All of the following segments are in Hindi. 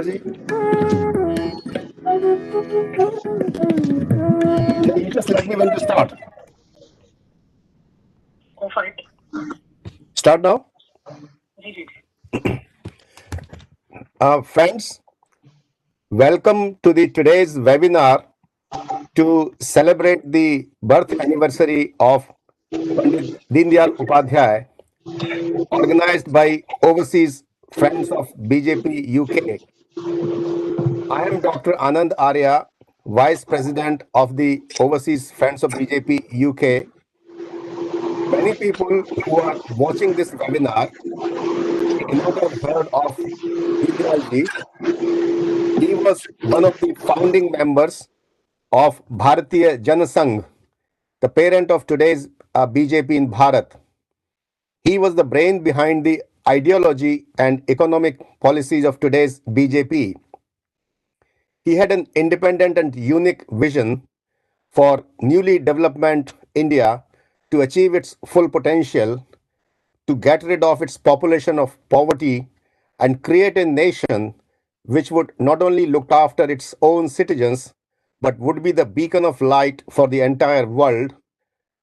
Ji. You just let me when to start. Go for it. Start now. जी जी Friends, welcome to the today's webinar to celebrate the birth anniversary of Pandit Deendayal Upadhyay, organized by Overseas Friends of BJP UK. I am Dr. Anand Arya, Vice President of the Overseas Friends of BJP UK. Many people who are watching this webinar may not have heard of Deendayal ji. He was one of the founding members of Bharatiya Janasangh, the parent of today's BJP in Bharat. He was the brain behind the ideology and economic policies of today's BJP. He had an independent and unique vision for newly development India to achieve its full potential, to get rid of its population of poverty and create a nation which would not only look after its own citizens but would be the beacon of light for the entire world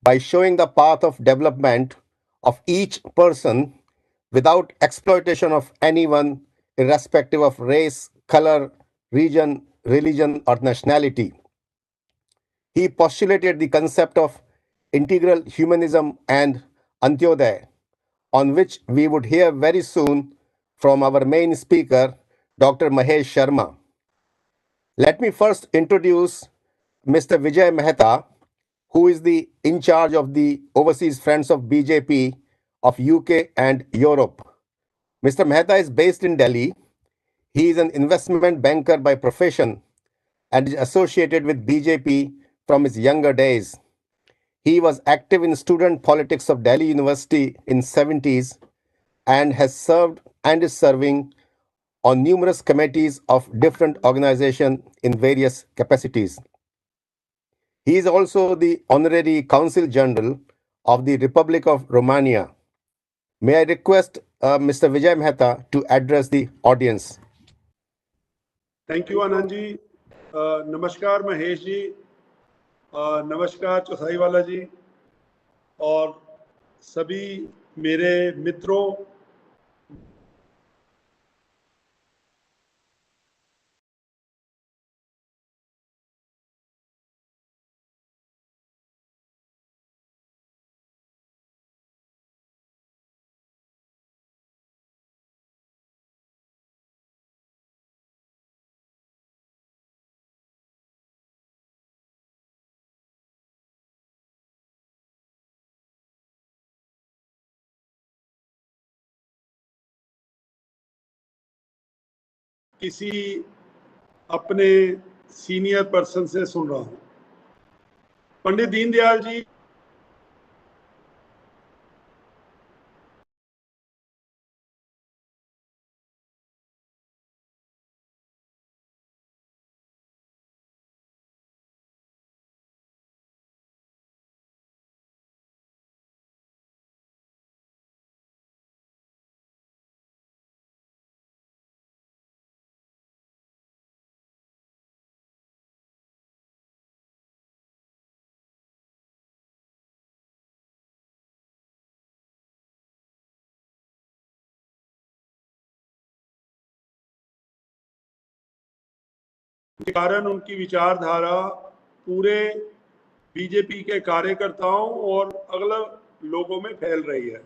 by showing the path of development of each person without exploitation of anyone, irrespective of race, color, region, religion, or nationality. He postulated the concept of integral humanism and Antyodaya, on which we would hear very soon from our main speaker, Dr. Mahesh Sharma. Let me first introduce Mr. Vijay Mehta, who is the in charge of the Overseas Friends of BJP of UK and Europe. Mr. Mehta is based in Delhi. He is an investment banker by profession and is associated with BJP from his younger days. He was active in student politics of Delhi University in 70s and has served and is serving on numerous committees of different organizations in various capacities. He is also the Honorary Consul General of the Republic of Romania. May I request Mr. Vijay Mehta to address the audience? Thank you Anand ji. नमस्कार महेश जी, नमस्कार चौथाईवाला जी और सभी मेरे मित्रों, किसी अपने सीनियर पर्सन से सुन रहा हूँ। पंडित दीनदयाल जी के कारण उनकी विचारधारा पूरे बीजेपी के कार्यकर्ताओं और अगले लोगों में फैल रही है।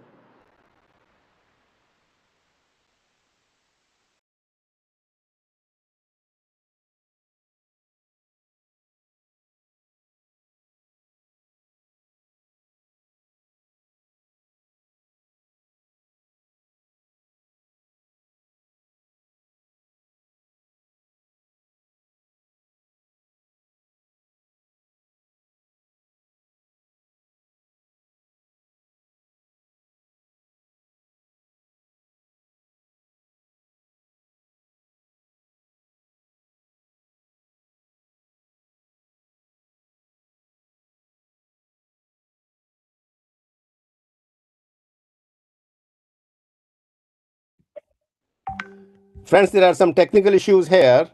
Friends, there are some technical issues here.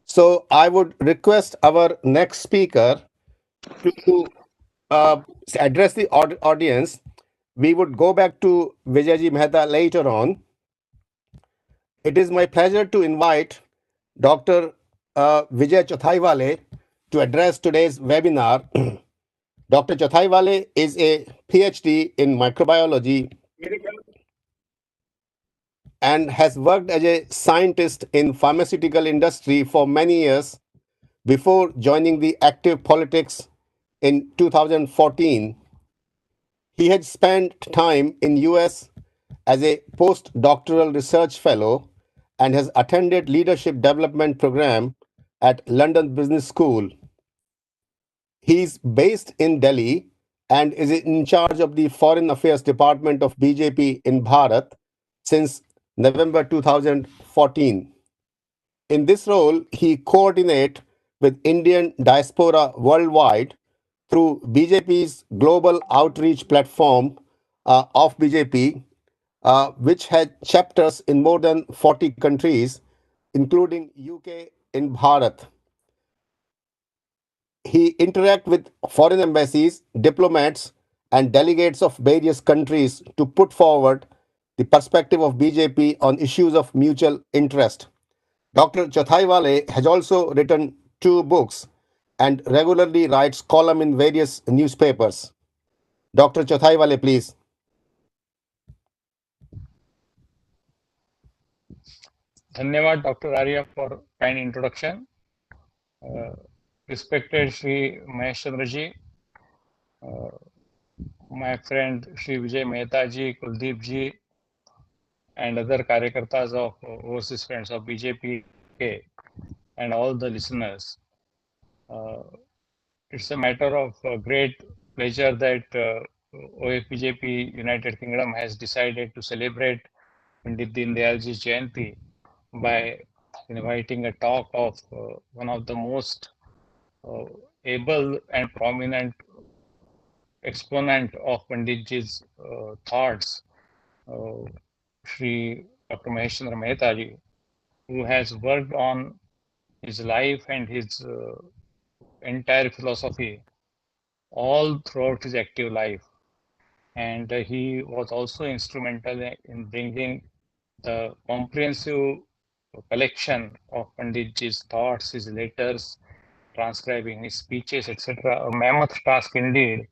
So I would request our next speaker to address the audience. We would go back to Vijayji Mehta later on. It is my pleasure to invite Dr. Vijay Chothaiwale to address today's webinar. Dr. Chothaiwale is a PhD in microbiology and has worked as a scientist in pharmaceutical industry for many years before joining the active politics in 2014. He had spent time in US as a postdoctoral research fellow and has attended leadership development program at London Business School. He's based in Delhi and is in charge of the Foreign Affairs Department of BJP in Bharat since November 2014. In this role, he coordinates with Indian diaspora worldwide through BJP's global outreach platform of BJP, which had chapters in more than 40 countries, including UK in Bharat. He interacts with foreign embassies, diplomats, and delegates of various countries to put forward the perspective of BJP on issues of mutual interest. Dr. Chothaiwale has also written 2 books and regularly writes column in various newspapers. Dr. Chothaiwale, please. धन्यवाद doctor Arya for kind introduction. Respected Shri Mahesh Chandra ji, my friend Shri Vijay Mehta ji, Kuldeep ji, and other Karyakartas of Overseas Friends of BJP and all the listeners. It's a matter of great pleasure that OFBJP United Kingdom has decided to celebrate Pandit Deen Dayalji's Jayanti by inviting a talk of one of the most able and prominent exponent of Panditji's thoughts, Shri Dr. Mahesh Chandra Mehta ji, who has worked on his life and his entire philosophy all throughout his active life. And he was also instrumental in bringing the comprehensive collection of Panditji's thoughts, his letters, transcribing his speeches, etc. A mammoth task indeed,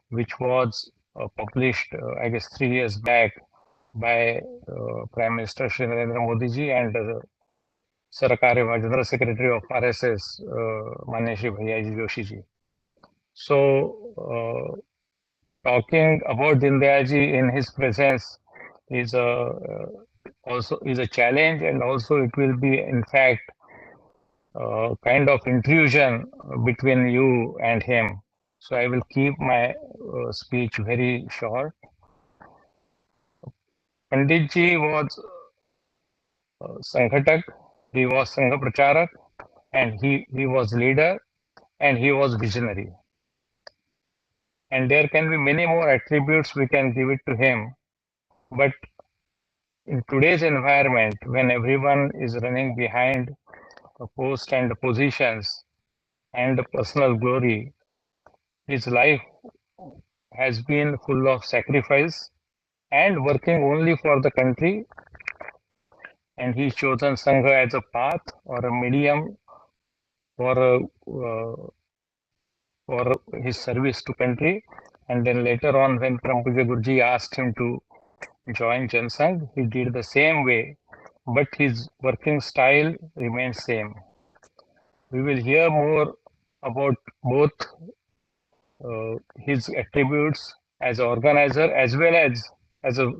which was published, I guess, 3 years back by Prime Minister Shri Narendra Modi ji and Sarkar General Secretary of RSS, Manya Shri Bhaiyaji Joshi ji. So, talking about Deen Dayal ji in his presence is also a challenge, and also it will be, in fact, kind of intrusion between you and him. So I will keep my speech very short. Pandit ji was Sanghatak, he was Sangha Pracharak, and he was leader, and he was visionary. And there can be many more attributes we can give it to him. But in today's environment, when everyone is running behind a post and positions and personal glory, his life has been full of sacrifice and working only for the country, and he's chosen Sangha as a path or a medium for his service to country. And then later on, when Param Pujya Guruji asked him to join Jan Sangh, he did the same way, but his working style remains same. We will hear more about both his attributes as an organizer as well as a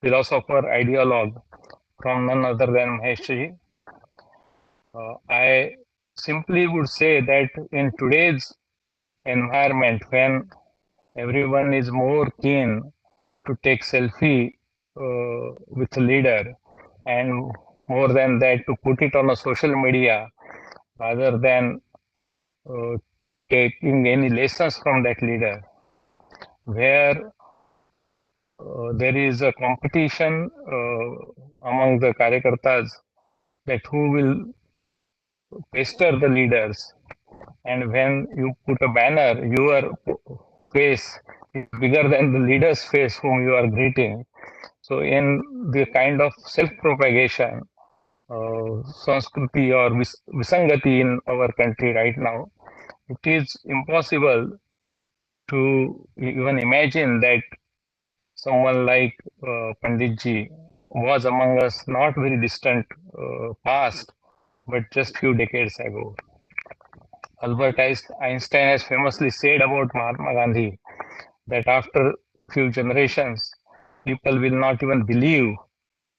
philosopher, ideologue from none other than Mahesh ji. I simply would say that in today's environment, when everyone is more keen to take selfie with a leader, and more than that, to put it on a social media rather than taking any lessons from that leader, where there is a competition among the Karyakartas that who will pester the leaders. And when you put a banner, your face is bigger than the leader's face whom you are greeting. So in the kind of self-propagation, Sanskriti or Visangati in our country right now, it is impossible to even imagine that someone like Panditji was among us not very distant past, but just few decades ago. Albert Einstein has famously said about Mahatma Gandhi that after few generations, people will not even believe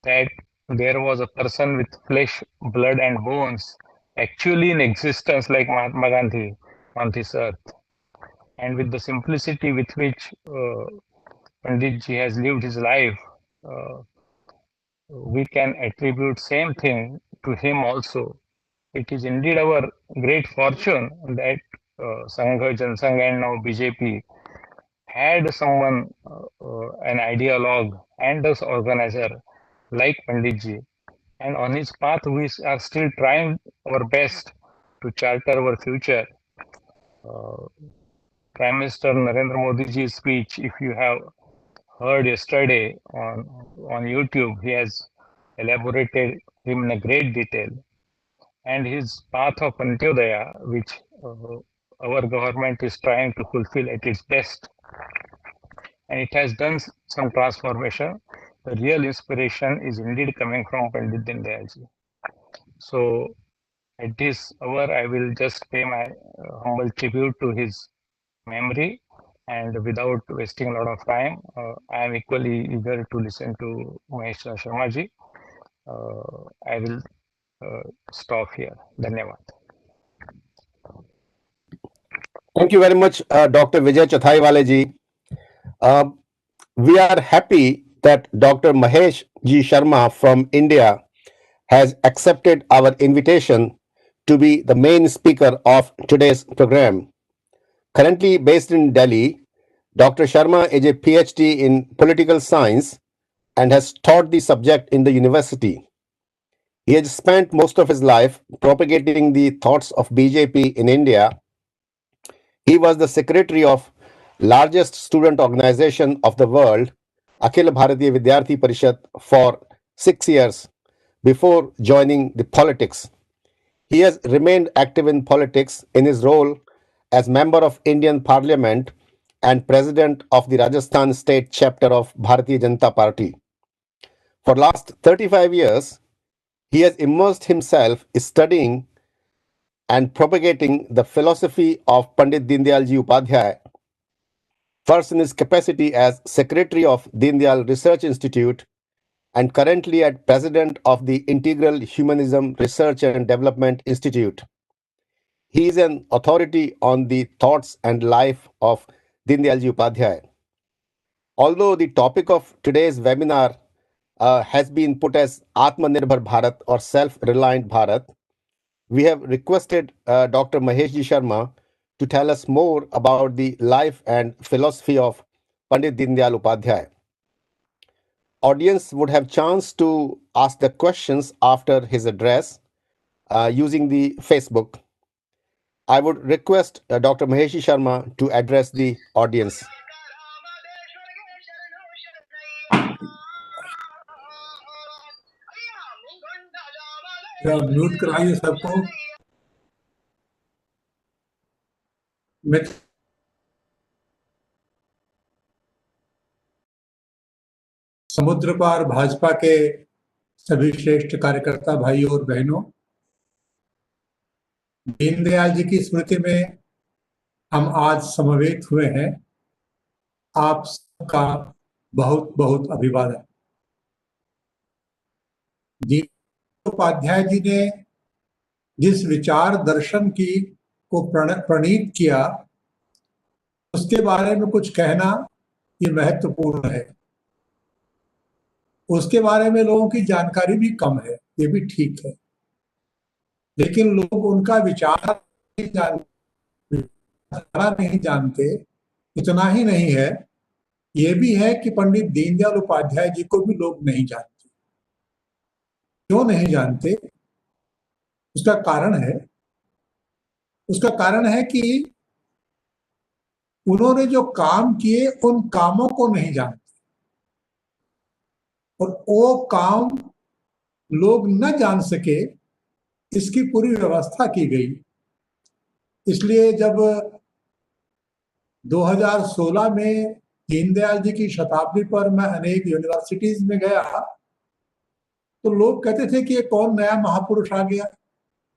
that there was a person with flesh, blood, and bones actually in existence like Mahatma Gandhi on this earth. And with the simplicity with which Panditji has lived his life, uh, we can attribute same thing to him also. It is indeed our great fortune that Sangha, Jansangh, and now BJP had someone, an ideologue and an organizer like Panditji. And on his path, we are still trying our best to charter our future. Prime Minister Narendra Modi's speech, if you have heard yesterday on YouTube, he has elaborated him in a great detail. And his path of Antyodaya, which our government is trying to fulfill at its best, and it has done some transformation. The real inspiration is indeed coming from Pandit Deen Dayalji. So at this hour, I will just pay my humble tribute to his memory, and without wasting a lot of time, I am equally eager to listen to Mahesh Sharma ji. I will stop here. Dhanyavad. Thank you very much, Dr. Vijay Chathaiwale ji. We are happy that Dr. Mahesh G. Sharma from India has accepted our invitation to be the main speaker of today's program. Currently based in Delhi, Dr. Sharma is a PhD in political science and has taught the subject in the university. He has spent most of his life propagating the thoughts of BJP in India. He was the secretary of largest student organization of the world, Akhil Bharatiya Vidyarthi Parishad, for 6 years before joining the politics. He has remained active in politics in his role as member of Indian Parliament and president of the Rajasthan state chapter of Bharatiya Janata Party. For last 35 years, he has immersed himself studying and propagating the philosophy of Pandit Deen Dayal Ji Upadhyay, first in his capacity as secretary of Deen Dayal Research Institute and currently as president of the Integral Humanism Research and Development Institute. He is an authority on the thoughts and life of Deen Dayal Ji Upadhyay. Although the topic of today's webinar has been put as Atmanirbhar Bharat or Self-Reliant Bharat, we have requested Dr. Mahesh Ji Sharma to tell us more about the life and philosophy of Pandit Deen Dayal Upadhyay. Audience would have chance to ask the questions after his address using the Facebook. I would request Dr. Mahesh Ji Sharma to address the audience. Mute कराइए सबको। समुद्र पार भाजपा के सभी श्रेष्ठ कार्यकर्ता भाइयों और बहनों, दीनदयाल जी की स्मृति में हम आज समवेत हुए हैं। आप सबका बहुत बहुत अभिवादन। दीन उपाध्याय जी ने जिस विचार दर्शन को प्रणीत किया, उसके बारे में कुछ कहना ये महत्वपूर्ण है। उसके बारे में लोगों की जानकारी भी कम है, ये भी ठीक है, लेकिन लोग उनका विचार नहीं जानते। इतना ही नहीं है, ये भी है कि पंडित दीनदयाल उपाध्याय जी को भी लोग नहीं जानते। क्यों नहीं जानते? उसका कारण है कि उन्होंने जो काम किए उन कामों को नहीं जानते, और वो काम लोग न जान सके इसकी पूरी व्यवस्था की गई। इसलिए जब 2016 में दीनदयाल जी की शताब्दी पर मैं अनेक यूनिवर्सिटीज में गया तो लोग कहते थे कि ये कौन नया महापुरुष आ गया,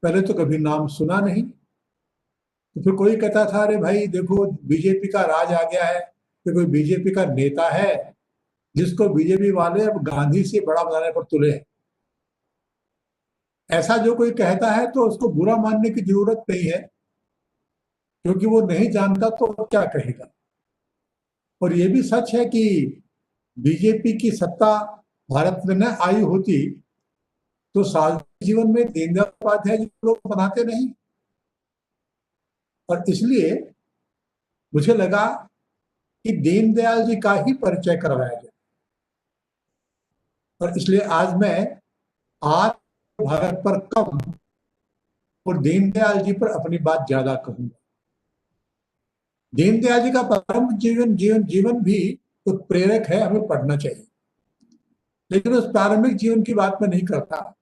पहले तो कभी नाम सुना नहीं। तो फिर कोई कहता था अरे भाई देखो बीजेपी का राज आ गया है, फिर कोई बीजेपी का नेता है जिसको बीजेपी वाले अब गांधी से बड़ा बनाने पर तुले हैं। ऐसा जो कोई कहता है तो उसको बुरा मानने की जरूरत नहीं है, क्योंकि वो नहीं जानता तो क्या कहेगा। और ये भी सच है कि बीजेपी की सत्ता भारत में न आई होती तो सार्वजनिक जीवन में दीनदयाल उपाध्याय जी लोग बनाते नहीं। और इसलिए मुझे लगा कि दीनदयाल जी का ही परिचय करवाया जाए, और इसलिए आज मैं भारत पर कम और दीनदयाल जी पर अपनी बात ज्यादा कहूंगा। दीनदयाल जी का प्रारंभ जीवन भी उत्प्रेरक है, हमें पढ़ना चाहिए, लेकिन उस प्रारंभिक जीवन की बात मैं नहीं करता।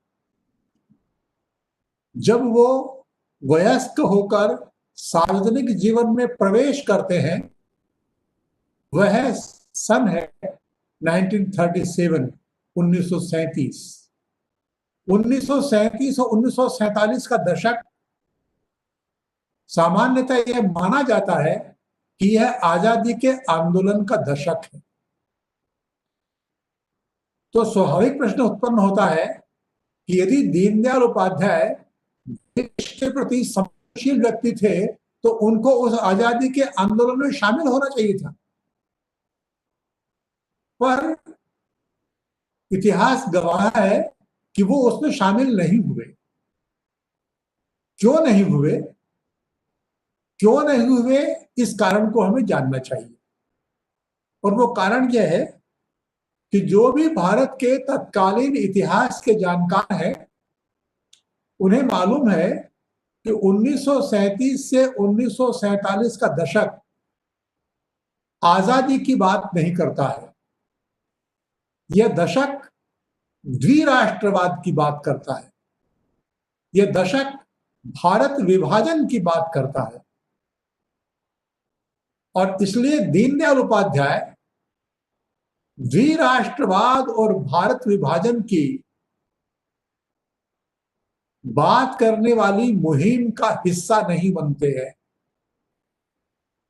जब वो वयस्क होकर सार्वजनिक जीवन में प्रवेश करते हैं, वह सन है 1937, 1937 और 1947 का दशक सामान्यतः यह माना जाता है कि यह आजादी के आंदोलन का दशक है। तो स्वाभाविक प्रश्न उत्पन्न होता है कि यदि दीनदयाल उपाध्याय देश के प्रति संवेदनशील व्यक्ति थे तो उनको उस आजादी के आंदोलन में शामिल होना चाहिए था, पर इतिहास गवाह है कि वो उसमें शामिल नहीं हुए। क्यों नहीं हुए इस कारण को हमें जानना चाहिए। और वो कारण यह है कि जो भी भारत के तत्कालीन इतिहास के जानकार हैं उन्हें मालूम है कि 1937 से 1947 का दशक आजादी की बात नहीं करता है। यह दशक द्विराष्ट्रवाद की बात करता है। यह दशक भारत विभाजन की बात करता है। और इसलिए दीनदयाल उपाध्याय द्विराष्ट्रवाद और भारत विभाजन की बात करने वाली मुहिम का हिस्सा नहीं बनते हैं,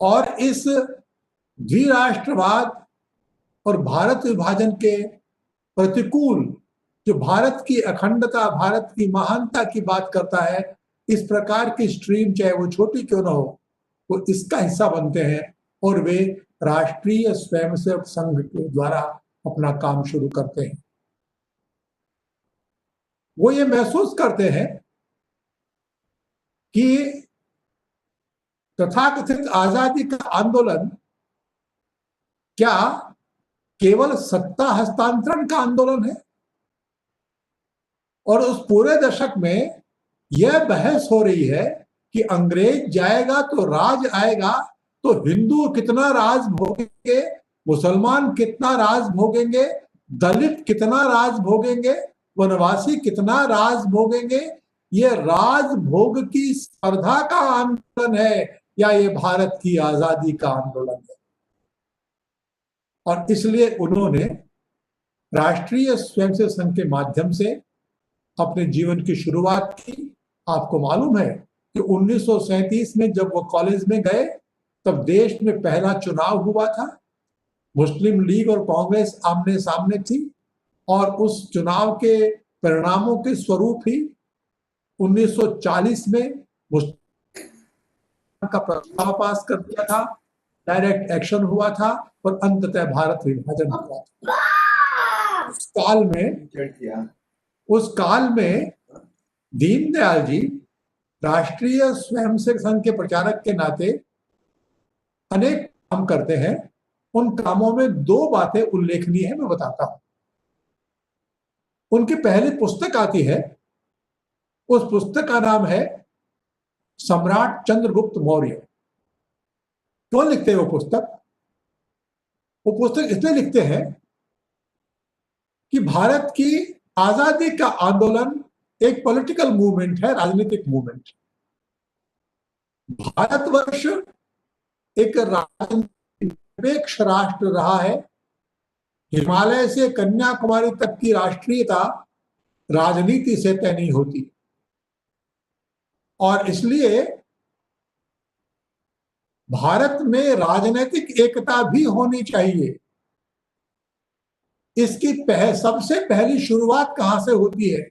और इस द्विराष्ट्रवाद और भारत विभाजन के प्रतिकूल जो भारत की अखंडता, भारत की महानता की बात करता है, इस प्रकार की स्ट्रीम चाहे वो छोटी क्यों ना हो, वो इसका हिस्सा बनते हैं और वे राष्ट्रीय स्वयंसेवक संघ के द्वारा अपना काम शुरू करते हैं। वो ये महसूस करते हैं कि तथाकथित आजादी का आंदोलन क्या केवल सत्ता हस्तांतरण का आंदोलन है, और उस पूरे दशक में यह बहस हो रही है कि अंग्रेज जाएगा तो राज आएगा, तो हिंदू कितना राज भोगेंगे, मुसलमान कितना राज भोगेंगे, दलित कितना राज भोगेंगे, वनवासी कितना राज भोगेंगे। यह राजभोग की स्पर्धा का आंदोलन है या ये भारत की आजादी का आंदोलन है। और इसलिए उन्होंने राष्ट्रीय स्वयंसेवक संघ के माध्यम से अपने जीवन की शुरुआत की। आपको मालूम है कि 1937 में जब वो कॉलेज में गए तब देश में पहला चुनाव हुआ था। मुस्लिम लीग और कांग्रेस आमने सामने थी, और उस चुनाव के परिणामों के स्वरूप ही 1940 में मुस्लिम का प्रस्ताव पास कर दिया था, डायरेक्ट एक्शन हुआ था और अंततः भारत विभाजन हुआ था। उस काल में दीनदयाल जी राष्ट्रीय स्वयंसेवक संघ के प्रचारक के नाते अनेक काम करते हैं। उन कामों में दो बातें उल्लेखनीय है, मैं बताता हूं। उनकी पहली पुस्तक आती है उस पुस्तक का नाम है सम्राट चंद्रगुप्त मौर्य। क्यों लिखते हैं वो पुस्तक? वो पुस्तक इसलिए लिखते हैं कि भारत की आजादी का आंदोलन एक पॉलिटिकल मूवमेंट है, राजनीतिक मूवमेंट। भारतवर्ष एक निरपेक्ष राष्ट्र रहा है। हिमालय से कन्याकुमारी तक की राष्ट्रीयता राजनीति से तय नहीं होती, और इसलिए भारत में राजनीतिक एकता भी होनी चाहिए। इसकी सबसे पहली शुरुआत कहां से होती है?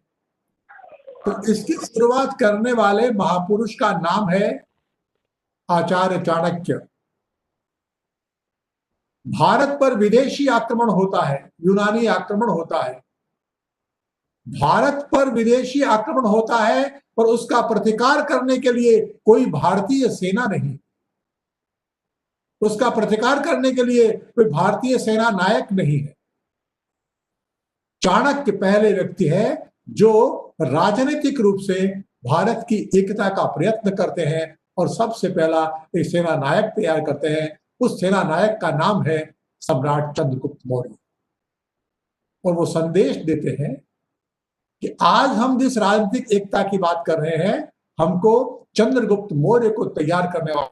तो इसकी शुरुआत करने वाले महापुरुष का नाम है आचार्य चाणक्य। भारत पर विदेशी आक्रमण होता है, यूनानी आक्रमण होता है। भारत पर विदेशी आक्रमण होता है, पर उसका प्रतिकार करने के लिए कोई भारतीय सेना नहीं, उसका प्रतिकार करने के लिए कोई भारतीय सेना नायक नहीं है। चाणक्य पहले व्यक्ति है जो राजनीतिक रूप से भारत की एकता का प्रयत्न करते हैं और सबसे पहला एक सेना नायक तैयार करते हैं। उस सेना नायक का नाम है सम्राट चंद्रगुप्त मौर्य। और वो संदेश देते हैं कि आज हम जिस राजनीतिक एकता की बात कर रहे हैं, हमको चंद्रगुप्त मौर्य को तैयार करने वाला।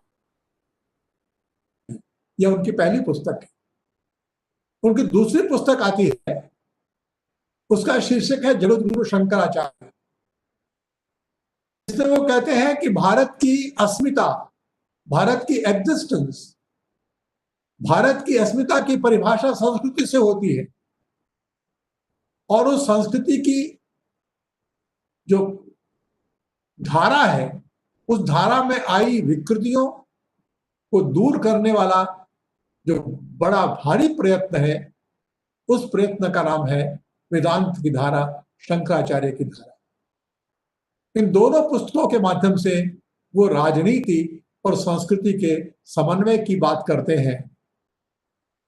यह उनकी पहली पुस्तक है। उनकी दूसरी पुस्तक आती है, उसका शीर्षक है जगतगुरु शंकराचार्य। इसमें वो कहते हैं कि भारत की अस्मिता, भारत की एग्जिस्टेंस, भारत की अस्मिता की परिभाषा संस्कृति से होती है, और उस संस्कृति की जो धारा है, उस धारा में आई विकृतियों को दूर करने वाला जो बड़ा भारी प्रयत्न है, उस प्रयत्न का नाम है वेदांत की धारा, शंकराचार्य की धारा। इन दोनों पुस्तकों के माध्यम से वो राजनीति और संस्कृति के समन्वय की बात करते हैं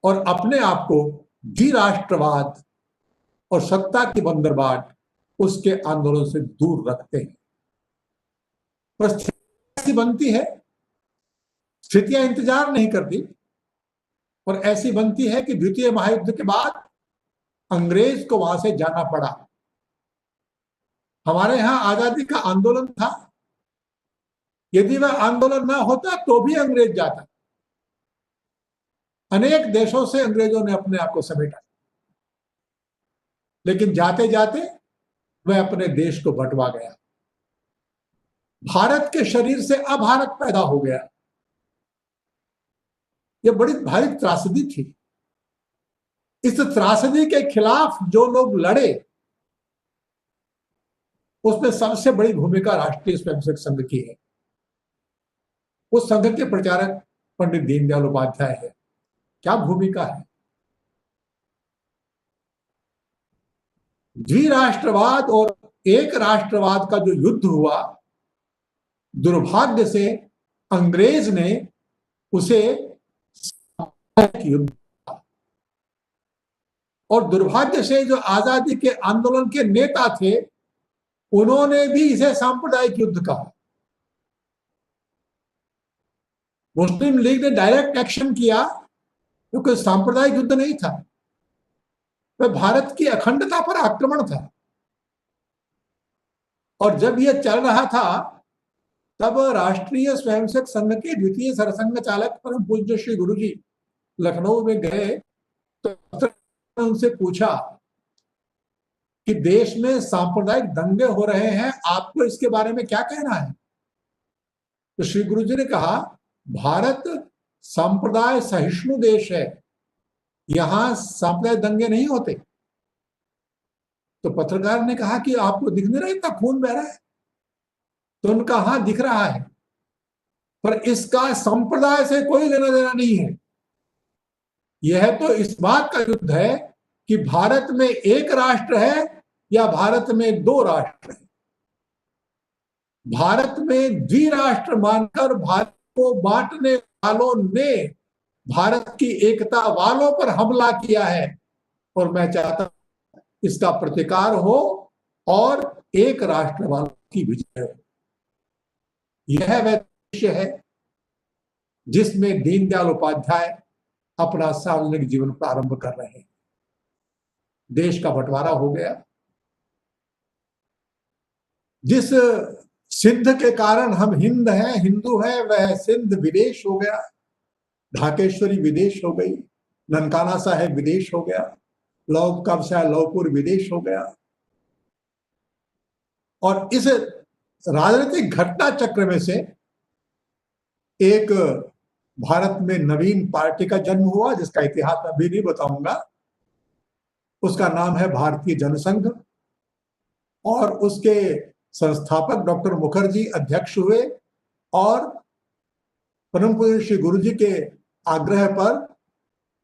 और अपने आप को द्विराष्ट्रवाद और सत्ता की बंदरबाट, उसके आंदोलन से दूर रखते हैं। पर स्थिति बनती है, स्थितियां इंतजार नहीं करती, और ऐसी बनती है कि द्वितीय महायुद्ध के बाद अंग्रेज को वहां से जाना पड़ा। हमारे यहां आजादी का आंदोलन था, यदि वह आंदोलन ना होता तो भी अंग्रेज जाता। अनेक देशों से अंग्रेजों ने अपने आप को समेटा, लेकिन जाते जाते वह अपने देश को बंटवा गया। भारत के शरीर से अभारत पैदा हो गया। यह बड़ी भारी त्रासदी थी। इस त्रासदी के खिलाफ जो लोग लड़े, उसमें सबसे बड़ी भूमिका राष्ट्रीय स्वयंसेवक संघ की है। उस संघ के प्रचारक पंडित दीनदयाल उपाध्याय है। क्या भूमिका है? द्विराष्ट्रवाद और एक राष्ट्रवाद का जो युद्ध हुआ, दुर्भाग्य से अंग्रेज ने उसे युद्ध, और दुर्भाग्य से जो आजादी के आंदोलन के नेता थे, उन्होंने भी इसे सांप्रदायिक युद्ध कहा। मुस्लिम लीग ने डायरेक्ट एक्शन किया, क्योंकि सांप्रदायिक युद्ध नहीं था, वह भारत की अखंडता पर आक्रमण था। और जब यह चल रहा था, तब राष्ट्रीय स्वयंसेवक संघ के द्वितीय सरसंघ चालक परम पूज्य श्री गुरुजी लखनऊ में गए, तो उनसे पूछा कि देश में सांप्रदायिक दंगे हो रहे हैं, आपको इसके बारे में क्या कहना है? तो श्री गुरुजी ने कहा, भारत संप्रदाय सहिष्णु देश है, यहां सांप्रदायिक दंगे नहीं होते। तो पत्रकार ने कहा कि आपको दिख नहीं रहा इतना खून बह रहा है? तो उनका हां दिख रहा है, पर इसका संप्रदाय से कोई लेना देना नहीं है। यह तो इस बात का युद्ध है कि भारत में एक राष्ट्र है या भारत में दो राष्ट्र है। भारत में द्विराष्ट्र मानकर भारत को बांटने वालों ने भारत की एकता वालों पर हमला किया है, और मैं चाहता हूं इसका प्रतिकार हो और एक राष्ट्रवाद की विजय हो। यह वह दृश्य है जिसमें दीनदयाल उपाध्याय अपना सार्वजनिक जीवन प्रारंभ कर रहे हैं। देश का बंटवारा हो गया। जिस सिंध के कारण हम हिंद हैं, हिंदू हैं, वह सिंध विदेश हो गया। ढाकेश्वरी विदेश हो गई, ननकाना साहेब विदेश हो गया, लौह कब साहब लौहपुर विदेश हो गया। और इस राजनीतिक घटना चक्र में से एक भारत में नवीन पार्टी का जन्म हुआ, जिसका इतिहास अभी नहीं बताऊंगा। उसका नाम है भारतीय जनसंघ, और उसके संस्थापक डॉक्टर मुखर्जी अध्यक्ष हुए, और परम पूज्य श्री गुरु जी के आग्रह पर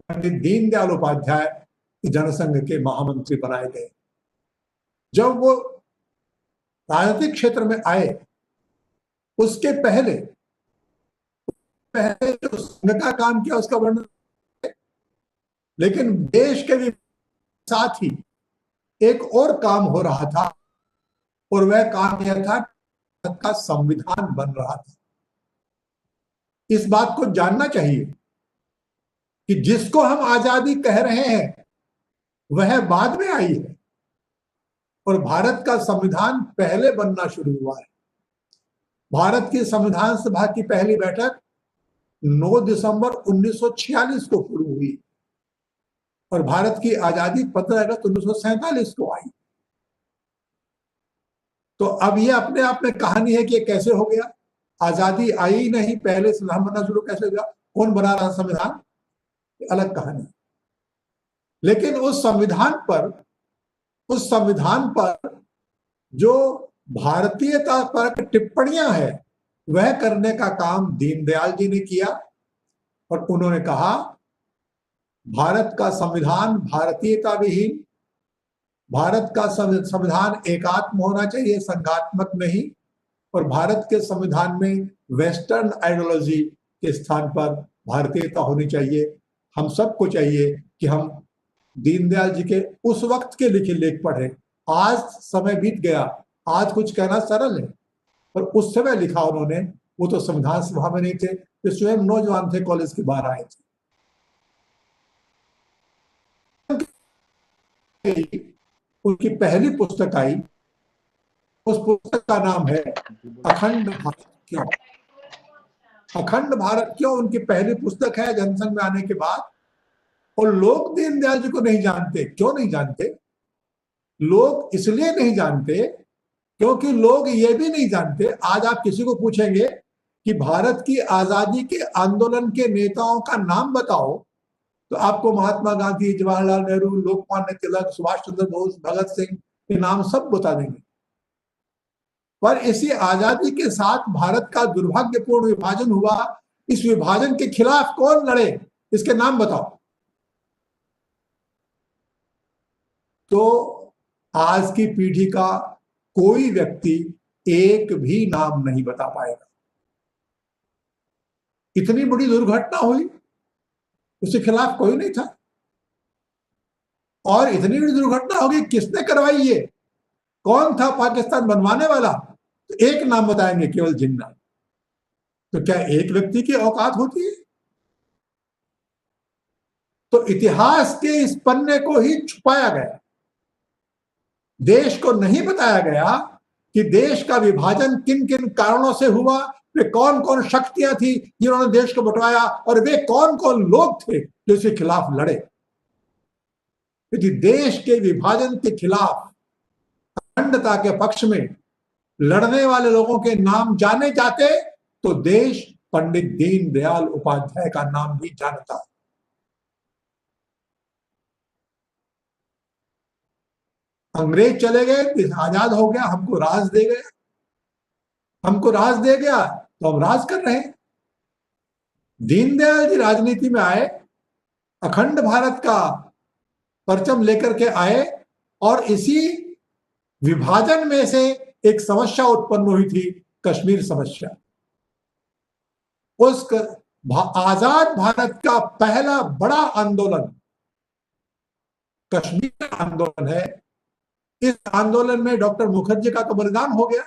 पंडित दीनदयाल उपाध्याय जनसंघ के महामंत्री बनाए गए। जब वो राजनीतिक क्षेत्र में आए, उसके पहले जो संघ का काम किया उसका वर्णन, लेकिन देश के भी साथ ही एक और काम हो रहा था, और वह काम यह था कि का संविधान बन रहा था। इस बात को जानना चाहिए कि जिसको हम आजादी कह रहे हैं वह बाद में आई है, और भारत का संविधान पहले बनना शुरू हुआ है। भारत की संविधान सभा की पहली बैठक 9 दिसंबर 1946 को शुरू हुई, और भारत की आजादी 15 अगस्त 1947 को आई। तो अब ये अपने आप में कहानी है कि ये कैसे हो गया। आजादी आई नहीं, पहले संविधान बनना शुरू कैसे हो गया, कौन बना रहा संविधान, अलग कहानी। लेकिन उस संविधान पर जो भारतीयता पर टिप्पणियां है, वह करने का काम दीनदयाल जी ने किया। और उन्होंने कहा, भारत का संविधान भारतीयता विहीन, भारत का संविधान एकात्म होना चाहिए, संघात्मक नहीं। और भारत के संविधान में वेस्टर्न आइडियोलॉजी के स्थान पर भारतीयता होनी चाहिए। हम सबको चाहिए कि हम दीनदयाल जी के उस वक्त के लिखे लेख पढ़े। आज समय बीत गया, आज कुछ कहना सरल है, पर उस समय लिखा उन्होंने, वो तो संविधान सभा में नहीं थे, वे स्वयं नौजवान थे, कॉलेज के बाहर आए थे। उनकी पहली पुस्तक आई, उस पुस्तक का नाम है अखंड भारत क्यों। अखंड भारत क्यों उनकी पहली पुस्तक है जनसंघ में आने के बाद। और लोग दीनदयाल जी को नहीं जानते। क्यों नहीं जानते? लोग इसलिए नहीं जानते क्योंकि लोग ये भी नहीं जानते। आज आप किसी को पूछेंगे कि भारत की आजादी के आंदोलन के नेताओं का नाम बताओ, तो आपको महात्मा गांधी, जवाहरलाल नेहरू, लोकमान्य तिलक, सुभाष चंद्र बोस, भगत सिंह के नाम सब बता देंगे। पर इसी आजादी के साथ भारत का दुर्भाग्यपूर्ण विभाजन हुआ। इस विभाजन के खिलाफ कौन लड़े, इसके नाम बताओ। तो आज की पीढ़ी का कोई व्यक्ति एक भी नाम नहीं बता पाएगा। इतनी बड़ी दुर्घटना हुई, उसके खिलाफ कोई नहीं था। और इतनी बड़ी दुर्घटना होगी, किसने करवाई ये, कौन था पाकिस्तान बनवाने वाला, तो एक नाम बताएंगे, केवल जिन्ना। तो क्या एक व्यक्ति की औकात होती है? तो इतिहास के इस पन्ने को ही छुपाया गया। देश को नहीं बताया गया कि देश का विभाजन किन किन कारणों से हुआ, वे कौन कौन शक्तियां थी जिन्होंने देश को बंटवाया, और वे कौन कौन लोग थे जो इसके खिलाफ लड़े। यदि देश के विभाजन के खिलाफ, अखंडता के पक्ष में लड़ने वाले लोगों के नाम जाने जाते, तो देश पंडित दीनदयाल उपाध्याय का नाम भी जानता। अंग्रेज चले गए, देश आजाद हो गया, हमको राज दे गया, हमको राज दे गया, तो हम राज कर रहे हैं। दीनदयाल जी राजनीति में आए, अखंड भारत का परचम लेकर के आए, और इसी विभाजन में से एक समस्या उत्पन्न हुई थी, कश्मीर समस्या। उस आजाद भारत का पहला बड़ा आंदोलन कश्मीर आंदोलन है, इस आंदोलन में डॉक्टर मुखर्जी का तो बलिदान हो गया,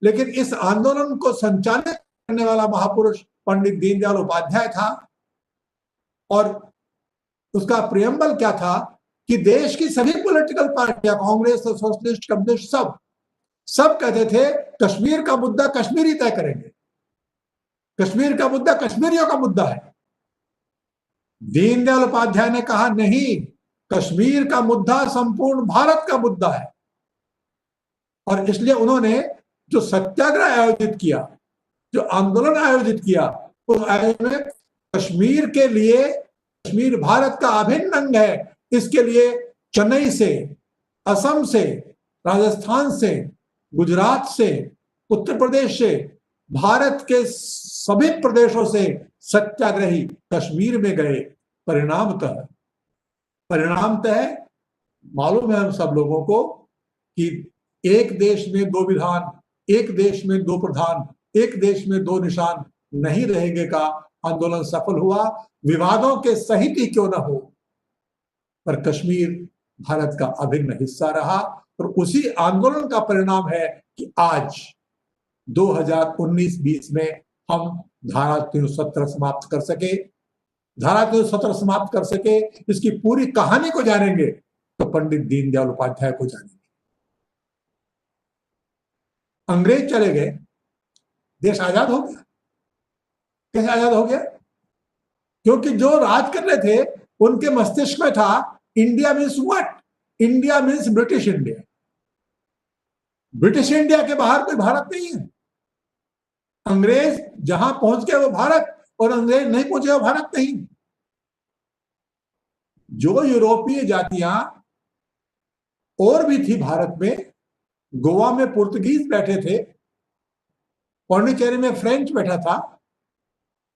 लेकिन इस आंदोलन को संचालित करने वाला महापुरुष पंडित दीनदयाल उपाध्याय था। और उसका प्रियम्बल क्या था कि देश की सभी पॉलिटिकल पार्टियां, कांग्रेस, सोशलिस्ट, कम्युनिस्ट, सब कहते थे कश्मीर का मुद्दा कश्मीरी तय करेंगे, कश्मीर का मुद्दा कश्मीरियों का मुद्दा है। दीनदयाल उपाध्याय ने कहा नहीं, कश्मीर का मुद्दा संपूर्ण भारत का मुद्दा है। और इसलिए उन्होंने जो सत्याग्रह आयोजित किया, जो आंदोलन आयोजित किया, उस आयोजन में कश्मीर के लिए, कश्मीर भारत का अभिन्न अंग है, इसके लिए चेन्नई से, असम से, राजस्थान से, गुजरात से, उत्तर प्रदेश से, भारत के सभी प्रदेशों से सत्याग्रही कश्मीर में गए। परिणामतः मालूम है हम सब लोगों को कि एक देश में दो विधान, एक देश में दो प्रधान, एक देश में दो निशान नहीं रहेंगे का आंदोलन सफल हुआ। विवादों के सहित ही क्यों न हो, पर कश्मीर भारत का अभिन्न हिस्सा रहा। और उसी आंदोलन का परिणाम है कि आज 2019-20 में हम धारा 370 समाप्त कर सके। धारा 370 समाप्त कर सके, इसकी पूरी कहानी को जानेंगे तो पंडित दीनदयाल उपाध्याय को जानेंगे। अंग्रेज चले गए, देश आजाद हो गया। कैसे आजाद हो गया? क्योंकि जो राज कर रहे थे उनके मस्तिष्क में था India means what? India means British India. British India के बाहर कोई भारत नहीं है। अंग्रेज जहां पहुंच गए वो भारत, और अंग्रेज नहीं पहुंचे वो भारत नहीं। जो यूरोपीय जातियां और भी थी भारत में, गोवा में पुर्तगीज बैठे थे, पौंडीचेरी में फ्रेंच बैठा था,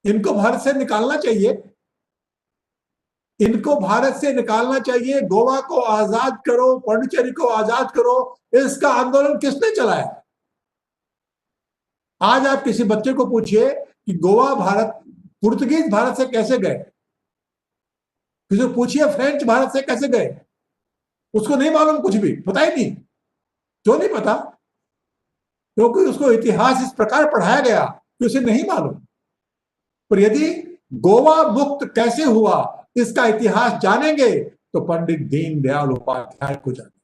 इनको भारत से निकालना चाहिए, इनको भारत से निकालना चाहिए। गोवा को आजाद करो, पौंडीचेरी को आजाद करो, इसका आंदोलन किसने चलाया? आज आप किसी बच्चे को पूछिए कि गोवा भारत, पुर्तगीज भारत से कैसे गए, किसी को पूछिए फ्रेंच भारत से कैसे गए, उसको नहीं मालूम, कुछ भी पता ही नहीं। क्यों नहीं पता? क्योंकि उसको इतिहास इस प्रकार पढ़ाया गया कि उसे नहीं मालूम। पर यदि गोवा मुक्त कैसे हुआ इसका इतिहास जानेंगे तो पंडित दीनदयाल उपाध्याय को जानेंगे।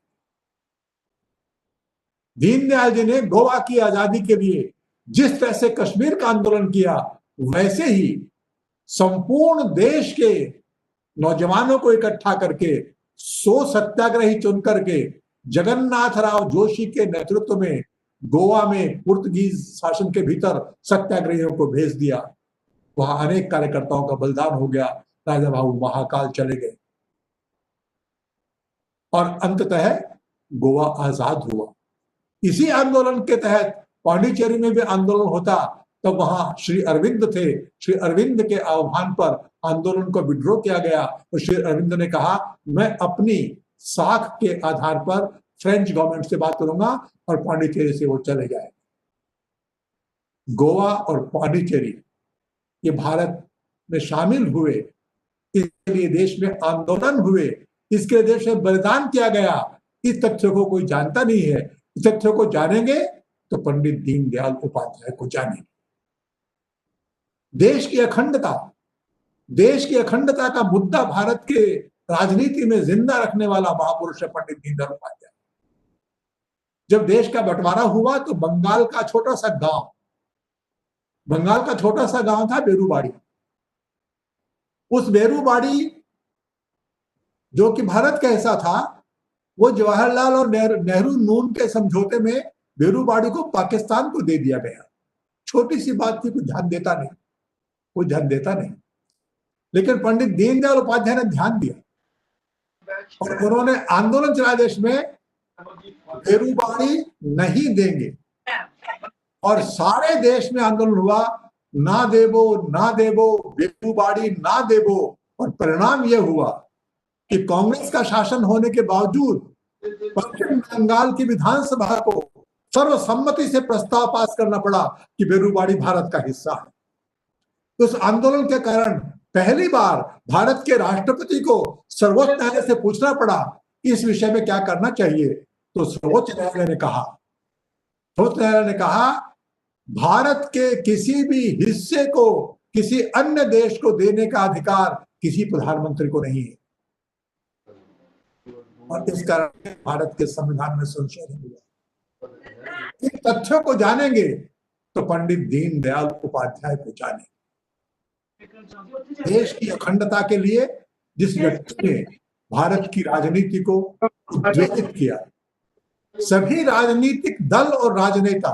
दीनदयाल जी ने गोवा की आजादी के लिए जिस तरह से कश्मीर का आंदोलन किया, वैसे ही संपूर्ण देश के नौजवानों को इकट्ठा करके 100 सत्याग्रही चुन करके जगन्नाथ राव जोशी के नेतृत्व में गोवा में पुर्तगीज शासन के भीतर सत्याग्रहियों को भेज दिया। वहां अनेक कार्यकर्ताओं का बलिदान हो गया, राजा बाबू महाकाल चले गए और अंततः गोवा आजाद हुआ। इसी आंदोलन के तहत पांडिचेरी में भी आंदोलन होता, तो वहां श्री अरविंद थे। श्री अरविंद के आह्वान पर आंदोलन को विड्रॉ किया गया और श्री अरविंद ने कहा मैं अपनी साख के आधार पर फ्रेंच गवर्नमेंट से बात करूंगा, और पांडिचेरी से वो चले गए। गोवा और पांडिचेरी ये भारत में शामिल हुए, इसके लिए देश में आंदोलन हुए, इसके लिए देश में बलिदान किया गया। इस तथ्य को कोई जानता नहीं है। इस तथ्य को जानेंगे तो पंडित दीनदयाल उपाध्याय को जानेंगे। देश की अखंडता का मुद्दा भारत के राजनीति में जिंदा रखने वाला महापुरुष है पंडित दीनदयाल उपाध्याय। जब देश का बंटवारा हुआ तो बंगाल का छोटा सा गांव था बेरूबाड़ी। उस बेरूबाड़ी जो कि भारत का हिस्सा था, वो जवाहरलाल और नेहरू नून के समझौते में बेरूबाड़ी को पाकिस्तान को दे दिया गया। छोटी सी बात थी, कोई ध्यान देता नहीं। लेकिन पंडित दीनदयाल उपाध्याय ने ध्यान दिया और उन्होंने आंदोलन चलाया देश में, बेरूबाड़ी नहीं देंगे। और सारे देश में आंदोलन हुआ, ना देवो बेरूबाड़ी ना देवो। और परिणाम यह हुआ कि कांग्रेस का शासन होने के बावजूद पश्चिम बंगाल की विधानसभा को सर्वसम्मति से प्रस्ताव पास करना पड़ा कि बेरूबाड़ी भारत का हिस्सा है। उस आंदोलन के कारण पहली बार भारत के राष्ट्रपति को सर्वोच्च न्यायालय से पूछना पड़ा इस विषय में क्या करना चाहिए। तो सर्वोच्च न्यायालय ने कहा भारत के किसी भी हिस्से को किसी अन्य देश को देने का अधिकार किसी प्रधानमंत्री को नहीं है, और इस कारण भारत के संविधान में संशोधन हुआ। इन तथ्यों को जानेंगे तो पंडित दीनदयाल उपाध्याय को जानेंगे। देश की अखंडता के लिए जिस व्यक्ति ने भारत की राजनीति को उद्वेलित किया, सभी राजनीतिक दल और राजनेता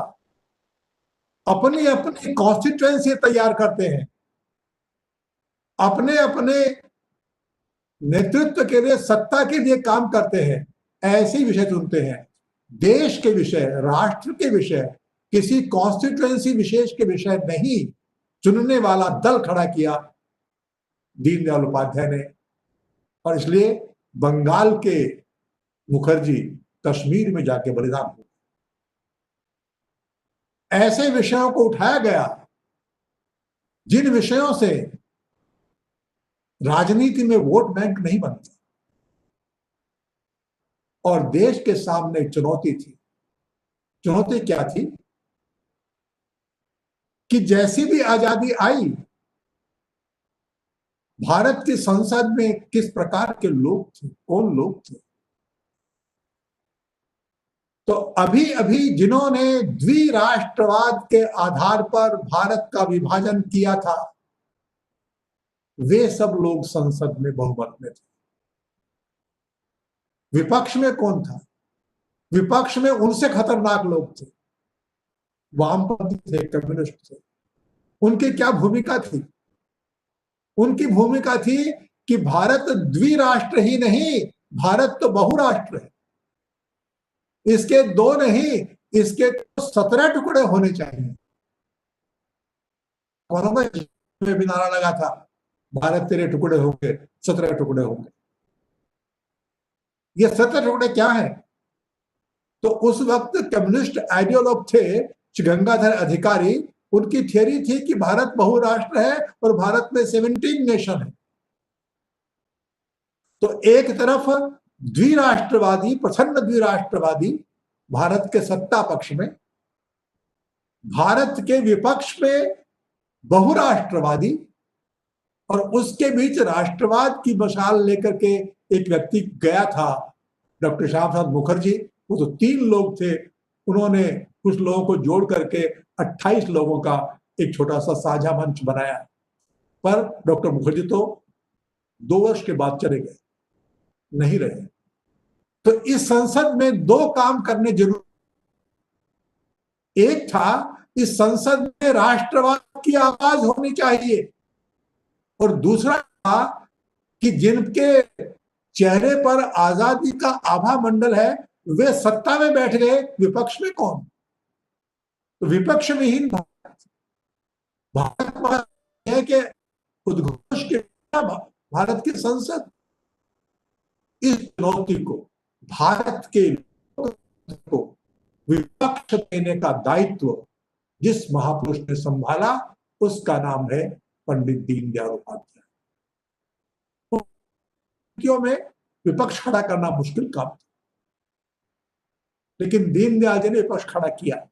अपनी अपनी कॉन्स्टिट्यूएंसी तैयार करते हैं, अपने अपने नेतृत्व के लिए, सत्ता के लिए काम करते हैं, ऐसे विषय चुनते हैं। देश के विषय, राष्ट्र के विषय, किसी कॉन्स्टिट्यूएंसी विशेष के विषय नहीं चुनने वाला दल खड़ा किया दीनदयाल उपाध्याय ने, और इसलिए बंगाल के मुखर्जी कश्मीर में जाके बलिदान हुए। ऐसे विषयों को उठाया गया जिन विषयों से राजनीति में वोट बैंक नहीं बनता, और देश के सामने चुनौती थी। चुनौती क्या थी कि जैसी भी आजादी आई, भारत की संसद में किस प्रकार के लोग थे, कौन लोग थे। तो अभी अभी जिन्होंने द्विराष्ट्रवाद के आधार पर भारत का विभाजन किया था, वे सब लोग संसद में बहुमत में थे। विपक्ष में कौन था? विपक्ष में उनसे खतरनाक लोग थे, वामपंथी थे, कम्युनिस्ट थे। उनकी क्या भूमिका थी? उनकी भूमिका थी कि भारत द्विराष्ट्र ही नहीं, भारत तो बहुराष्ट्र है। इसके दो नहीं, इसके 17 टुकड़े होने चाहिए। में भी नारा लगा था, भारत तेरे टुकड़े होंगे, 17 टुकड़े होंगे। ये 17 टुकड़े क्या है? तो उस वक्त कम्युनिस्ट आइडियोलॉग थे गंगाधर अधिकारी। उनकी थियरी थी कि भारत बहुराष्ट्र है और भारत में 17 नेशन है। तो एक तरफ द्विराष्ट्रवादी, प्रचंड द्विराष्ट्रवादी भारत के सत्ता पक्ष में, भारत के विपक्ष में बहुराष्ट्रवादी, और उसके बीच राष्ट्रवाद की मशाल लेकर के एक व्यक्ति गया था, डॉक्टर श्यामा प्रसाद मुखर्जी। वो तो 3 लोग थे, उन्होंने कुछ लोगों को जोड़ करके 28 लोगों का एक छोटा सा साझा मंच बनाया। पर डॉक्टर मुखर्जी तो 2 वर्ष के बाद चले गए, नहीं रहे। तो इस संसद में 2 काम करने जरूरी। एक था, इस संसद में राष्ट्रवाद की आवाज होनी चाहिए, और दूसरा था कि जिनके चेहरे पर आजादी का आभा मंडल है, वे सत्ता में बैठ गए, विपक्ष में कौन? तो विपक्ष विहीन भारत है कि उद्घोष के भारत की संसद। इस चुनौती को, भारत के को विपक्ष देने का दायित्व जिस महापुरुष ने संभाला, उसका नाम है पंडित दीनदयाल उपाध्याय। में विपक्ष खड़ा करना मुश्किल काम था, लेकिन दीनदयाल जी ने विपक्ष खड़ा किया।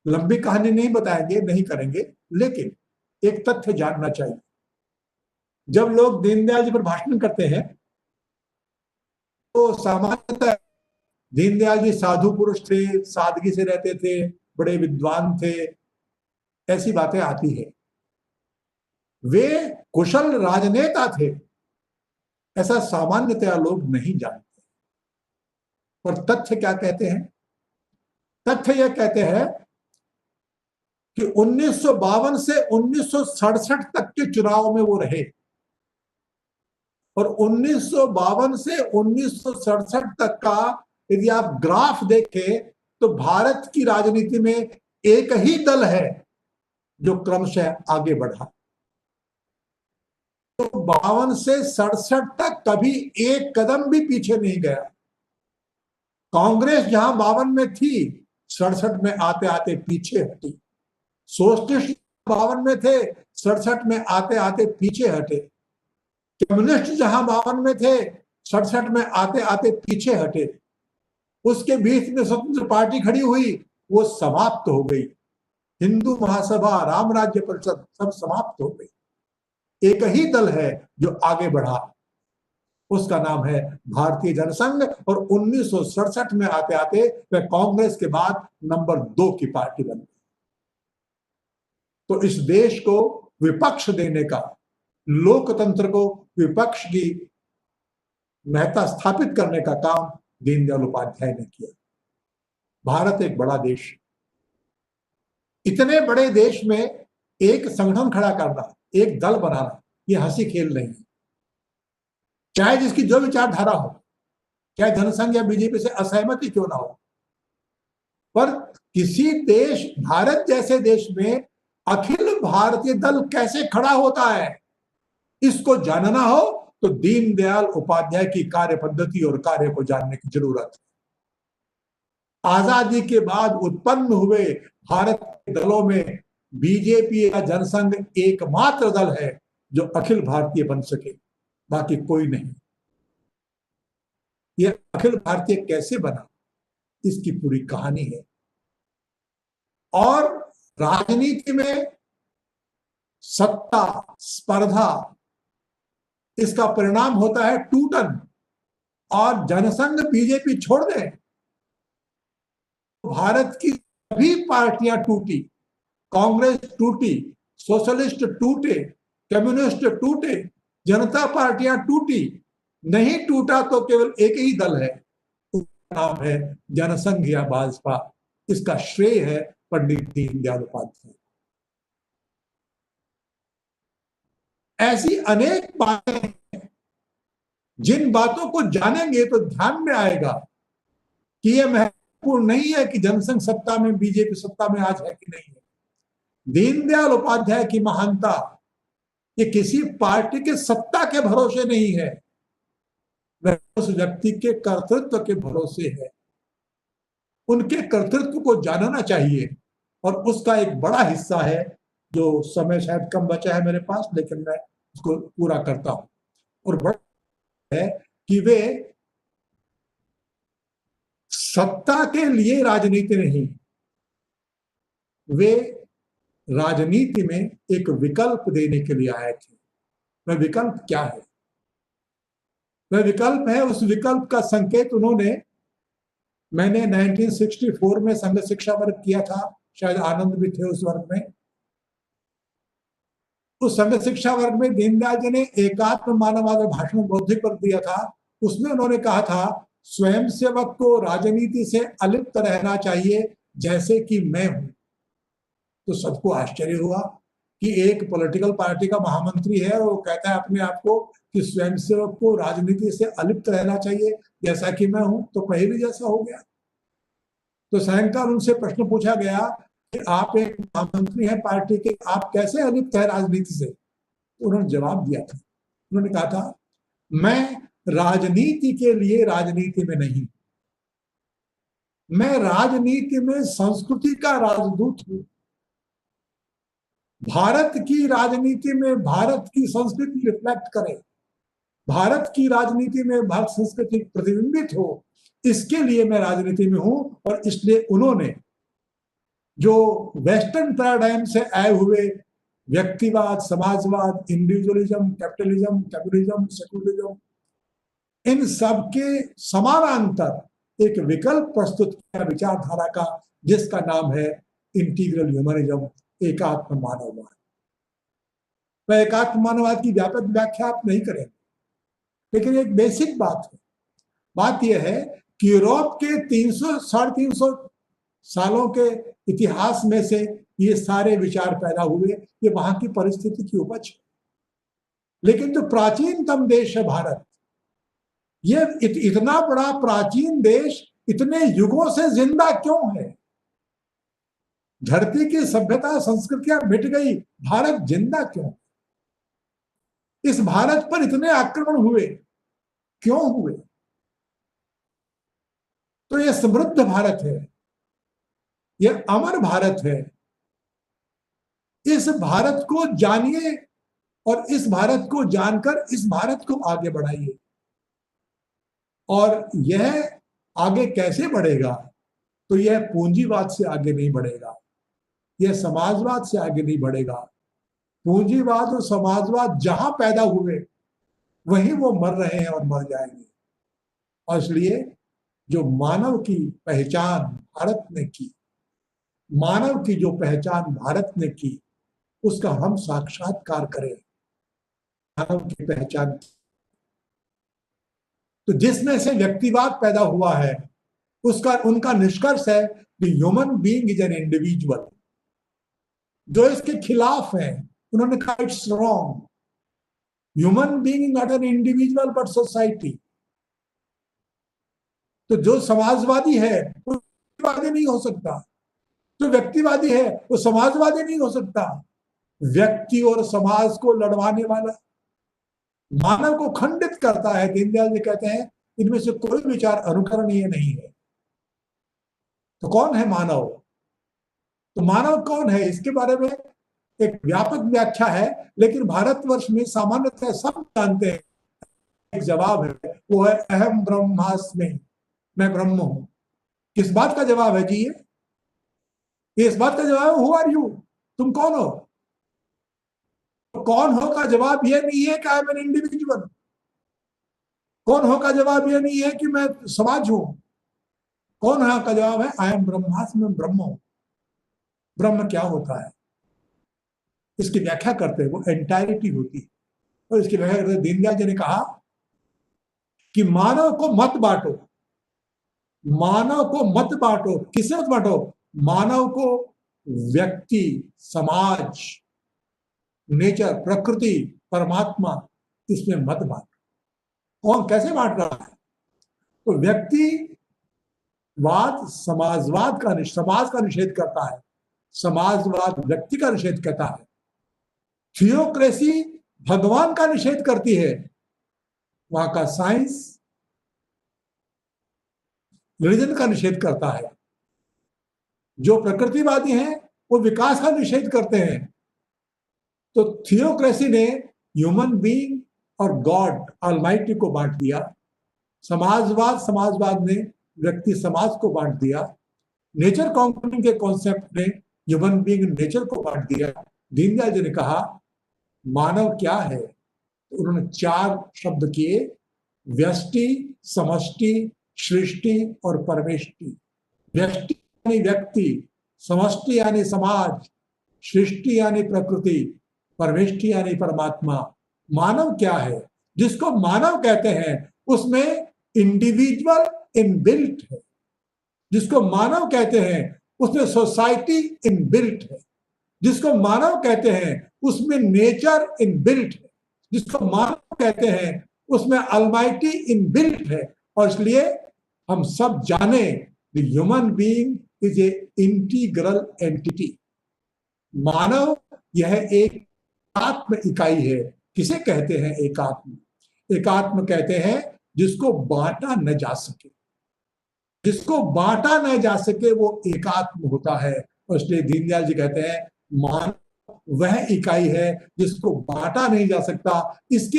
लंबी कहानी नहीं बताएंगे, नहीं करेंगे, लेकिन एक तथ्य जानना चाहिए। जब लोग दीनदयाल जी पर भाषण करते हैं तो सामान्यतः दीनदयाल जी साधु पुरुष थे, सादगी से रहते थे, बड़े विद्वान थे, ऐसी बातें आती है। वे कुशल राजनेता थे, ऐसा सामान्यतया लोग नहीं जानते। और तथ्य क्या कहते हैं? तथ्य यह कहते हैं कि 1952 से 1967 तक के चुनाव में वो रहे, और 1952 से 1967 तक का यदि आप ग्राफ देखें तो भारत की राजनीति में एक ही दल है जो क्रमशः आगे बढ़ा। तो 52 से 67 तक कभी एक कदम भी पीछे नहीं गया। कांग्रेस जहां 52 में थी, 67 में आते आते पीछे हटी। सोशलिस्ट 52 में थे, 67 में आते आते पीछे हटे। कम्युनिस्ट जहां 52 में थे, 67 में आते आते पीछे हटे, उसके बीच में स्वतंत्र पार्टी खड़ी हुई, वो समाप्त हो गई। हिंदू महासभा, राम राज्य परिषद सब समाप्त हो गई। एक ही दल है जो आगे बढ़ा, उसका नाम है भारतीय जनसंघ, और 1967 में आते आते वह कांग्रेस के बाद नंबर 2 की पार्टी बन गई। तो इस देश को विपक्ष देने का, लोकतंत्र को विपक्ष की महत्ता स्थापित करने का काम दीनदयाल उपाध्याय ने किया। भारत एक बड़ा देश, इतने बड़े देश में एक संगठन खड़ा करना, एक दल बनाना, ये हंसी खेल नहीं है। चाहे जिसकी जो विचारधारा हो, चाहे जनसंघ या बीजेपी से असहमति क्यों ना हो, पर किसी देश, भारत जैसे देश में अखिल भारतीय दल कैसे खड़ा होता है, इसको जानना हो तो दीनदयाल उपाध्याय की कार्य पद्धति और कार्य को जानने की जरूरत है। आजादी के बाद उत्पन्न हुए भारत के दलों में बीजेपी या जनसंघ एकमात्र दल है जो अखिल भारतीय बन सके, बाकी कोई नहीं। यह अखिल भारतीय कैसे बना, इसकी पूरी कहानी है। और राजनीति में सत्ता, स्पर्धा, इसका परिणाम होता है टूटन। और जनसंघ बीजेपी छोड़ दें, भारत की सभी पार्टियां टूटी, कांग्रेस टूटी, सोशलिस्ट टूटे, कम्युनिस्ट टूटे, जनता पार्टियां टूटी, नहीं टूटा तो केवल एक ही दल है, उसका नाम है जनसंघ या भाजपा। इसका श्रेय है पंडित दीनदयाल उपाध्याय। ऐसी अनेक बातें हैं, जिन बातों को जानेंगे तो ध्यान में आएगा कि यह महत्वपूर्ण नहीं है कि जनसंघ सत्ता में, बीजेपी सत्ता में आज है कि नहीं है। दीनदयाल उपाध्याय की महानता ये किसी पार्टी के सत्ता के भरोसे नहीं है, वह उस व्यक्ति के कर्तृत्व के भरोसे है। उनके कर्तृत्व को जानना चाहिए, और उसका एक बड़ा हिस्सा है, जो समय शायद कम बचा है मेरे पास, लेकिन मैं उसको पूरा करता हूं। और बड़ा है कि वे सत्ता के लिए राजनीति नहीं, वे राजनीति में एक विकल्प देने के लिए आए थे। वह विकल्प क्या है? वह विकल्प है, उस विकल्प का संकेत उन्होंने, मैंने 1964 में संघ शिक्षा वर्ग किया था, शायद आनंद भी थे उस वर्ग में। उस संघ शिक्षा वर्ग में दीनदयाल जी ने एकात्म मानववाद भाषण बौद्धिक वर्ग दिया था। उसमें उन्होंने कहा था, स्वयंसेवक को राजनीति से अलिप्त रहना चाहिए जैसे कि मैं हूं। तो सबको आश्चर्य हुआ कि एक पॉलिटिकल पार्टी का महामंत्री है और वो कहता है अपने आप को कि स्वयंसेवक को राजनीति से अलिप्त रहना चाहिए जैसा कि मैं हूं, तो पहले जैसा हो गया। तो सायंकाल उनसे प्रश्न पूछा गया कि आप एक महामंत्री हैं पार्टी के, आप कैसे अलिप्त है राजनीति से? तो उन्होंने जवाब दिया था, उन्होंने कहा था, मैं राजनीति के लिए राजनीति में नहीं, मैं राजनीति में संस्कृति का राजदूत हूं। भारत की राजनीति में भारत की संस्कृति रिफ्लेक्ट करे, भारत की राजनीति में भारत संस्कृति प्रतिबिंबित हो, इसके लिए मैं राजनीति में हूं। और इसलिए उन्होंने जो वेस्टर्न पैराडाइम से आए हुए व्यक्तिवाद, समाजवाद, इंडिविजुअलिज्म, कैपिटलिज्म, कम्युनिज्म, सेकुलरिज्म, इन सब के समानांतर एक विकल्प प्रस्तुत किया विचारधारा का, जिसका नाम है इंटीग्रल ह्यूमनिज्म, एकात्म मानववाद। वह एकात्म मानववाद की व्यापक व्याख्या आप नहीं करेंगे, लेकिन एक बेसिक बात है। बात यह है कि यूरोप के 300-350 सालों के इतिहास में से ये सारे विचार पैदा हुए, ये वहां की परिस्थिति की उपज है। लेकिन जो प्राचीनतम देश है भारत, ये इतना बड़ा प्राचीन देश इतने युगों से जिंदा क्यों है? धरती की सभ्यता संस्कृतियां मिट गई, भारत जिंदा क्यों? इस भारत पर इतने आक्रमण हुए, क्यों हुए? तो यह समृद्ध भारत है, यह अमर भारत है। इस भारत को जानिए और इस भारत को जानकर इस भारत को आगे बढ़ाइए। और यह आगे कैसे बढ़ेगा? तो यह पूंजीवाद से आगे नहीं बढ़ेगा, यह समाजवाद से आगे नहीं बढ़ेगा। पूंजीवाद और समाजवाद जहां पैदा हुए वहीं वो मर रहे हैं और मर जाएंगे। और इसलिए जो मानव की पहचान भारत ने की, मानव की जो पहचान भारत ने की, उसका हम साक्षात्कार करें। मानव की पहचान, तो जिसमें से व्यक्तिवाद पैदा हुआ है, उसका उनका निष्कर्ष है कि human being is an individual. जो इसके खिलाफ है उन्होंने कहा it's wrong, human being not an individual but society. तो जो समाजवादी है वो व्यक्तिवादी नहीं हो सकता, जो व्यक्तिवादी है वो समाजवादी नहीं हो सकता। व्यक्ति और समाज को लड़वाने वाला, मानव को खंडित करता है। दीनदयाल जी कहते हैं इनमें से कोई विचार अनुकरणीय नहीं है। तो कौन है मानव? तो मानव कौन है, इसके बारे में एक व्यापक व्याख्या है, लेकिन भारतवर्ष में सामान्यतः सब जानते हैं। एक जवाब है, वो है अहम ब्रह्मास्मि, मैं ब्रह्म हूं। किस बात का जवाब है जी? ये इस बात का जवाब है, हु आर यू, तुम कौन हो? कौन हो का जवाब ये नहीं है कि आई एम एन इंडिविजुअल। कौन हो का जवाब ये नहीं है कि मैं समाज हूं। कौन है का जवाब है आई एम ब्रह्मास्मि, ब्रह्म हूं। ब्रह्म क्या होता है इसकी व्याख्या करते हैं, वो एंटायरिटी होती है। और इसकी व्याख्या करते दीनदयाल जी ने कहा कि मानव को मत बांटो, मानव को मत बांटो। किससे मत बांटो? मानव को व्यक्ति, समाज, नेचर, प्रकृति, परमात्मा, इसमें मत बांटो। कौन कैसे बांट रहा है? तो व्यक्तिवाद समाज का निषेध करता है, समाजवाद व्यक्ति का निषेध करता है। थियोक्रेसी भगवान का निषेध करती है, वहां का साइंस रिलीजन का निषेध करता है। जो प्रकृतिवादी हैं वो विकास का निषेध करते हैं। तो थियोक्रेसी ने ह्यूमन बीइंग और गॉड ऑलमाइटी को बांट दिया। समाजवाद ने व्यक्ति समाज को बांट दिया। नेचर कॉन्करिंग के कॉन्सेप्ट ने ह्यूमन बीइंग नेचर को बांट दिया। दीनदयाल जी ने कहा मानव क्या है? तो उन्होंने 4 शब्द किए, व्यष्टि, समष्टि, सृष्टि और परमेष्टि। व्यष्टि यानी व्यक्ति, समष्टि यानी समाज, सृष्टि यानी प्रकृति, परमेष्टि यानी परमात्मा। मानव क्या है? जिसको मानव कहते हैं उसमें इंडिविजुअल इनबिल्ट है। जिसको मानव कहते हैं उसमें सोसाइटी इनबिल्ट है। जिसको मानव कहते हैं उसमें नेचर इनबिल्ट है। जिसको मानव कहते हैं उसमें अलमाइटी इनबिल्ट है। और इसलिए हम सब जाने human being is a integral entity. मानव यह एक आत्म इकाई है। किसे कहते हैं एकात्म? एकात्म कहते हैं जिसको बांटा न जा सके। जिसको बांटा न जा सके वो एकात्म होता है। और इसलिए दीनदयाल जी कहते हैं मानव वह इकाई है जिसको बांटा नहीं जा सकता। इसके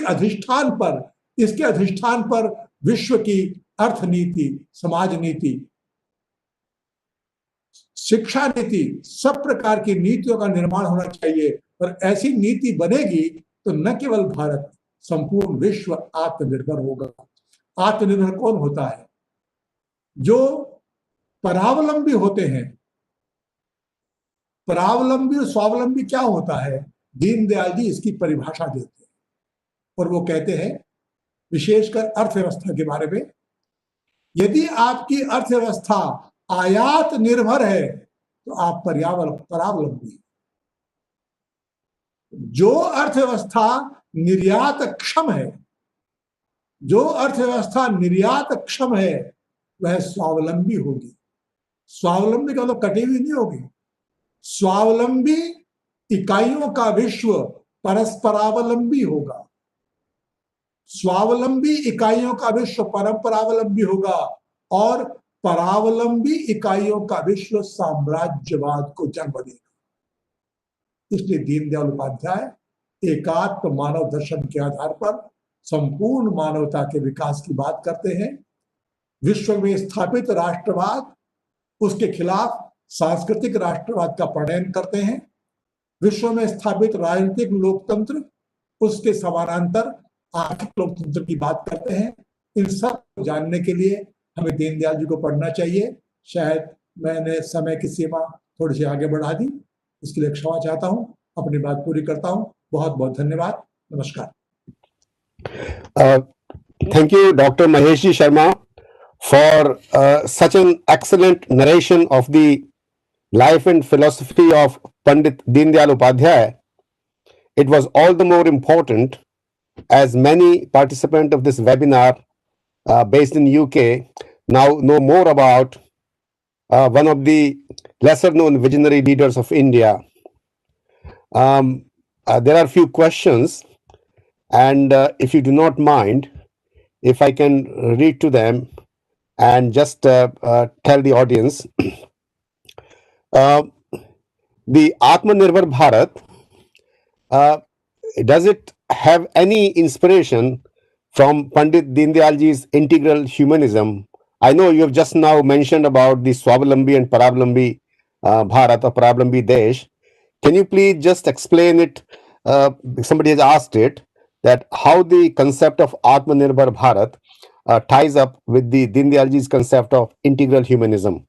अधिष्ठान पर विश्व की अर्थनीति, समाज नीति, शिक्षा नीति, सब प्रकार की नीतियों का निर्माण होना चाहिए। और ऐसी नीति बनेगी तो न केवल भारत, संपूर्ण विश्व आत्मनिर्भर होगा। आत्मनिर्भर कौन होता है? जो परावलंबी होते हैं। परावलंबी और स्वावलंबी क्या होता है? दीनदयाल जी इसकी परिभाषा देते हैं और वो कहते हैं विशेषकर अर्थव्यवस्था के बारे में, यदि आपकी अर्थव्यवस्था आयात निर्भर है तो आप परावलंबी। जो अर्थव्यवस्था निर्यात क्षम है, जो अर्थव्यवस्था निर्यात क्षम है वह स्वावलंबी होगी। स्वावलंबी का मतलब कटी हुई नहीं होगी। स्वावलंबी इकाइयों का विश्व परस्परावलंबी होगा। स्वावलंबी इकाइयों का विश्व परंपरावलंबी होगा और परावलंबी इकाइयों का विश्व साम्राज्यवाद को जन्म देगा। इसलिए दीनदयाल उपाध्याय एकात्म मानव दर्शन के आधार पर संपूर्ण मानवता के विकास की बात करते हैं विश्व में स्थापित राष्ट्रवाद, उसके खिलाफ सांस्कृतिक राष्ट्रवाद का प्रणयन करते हैं। विश्व में स्थापित राजनीतिक लोकतंत्र, उसके समानांतर आर्थिक लोकतंत्र की बात करते हैं। इन सब को जानने के लिए हमें दीनदयाल जी को पढ़ना चाहिए। शायद मैंने समय की सीमा थोड़ी सी आगे बढ़ा दी, इसके लिए क्षमा चाहता हूं। अपनी बात पूरी करता हूं। बहुत बहुत धन्यवाद। नमस्कार। Thank you, Dr. Mahesh Sharma, for such an excellent narration of the life and philosophy of Pandit Deendayal Upadhyay. It was all the more important as many participants of this webinar based in UK now know more about one of the lesser known visionary leaders of India. There are a few questions, and if you do not mind, if I can read to them and just tell the audience. The Atmanirbhar Bharat, does it have any inspiration from Pandit Deendayal ji's integral humanism? I know you have just now mentioned about the Swavalambi and Paravalambi Bharat or Paravalambi Desh. Can you please just explain it? Somebody has asked it, that how the concept of Atmanirbhar Bharat ties up with the Deendayal ji's concept of integral humanism.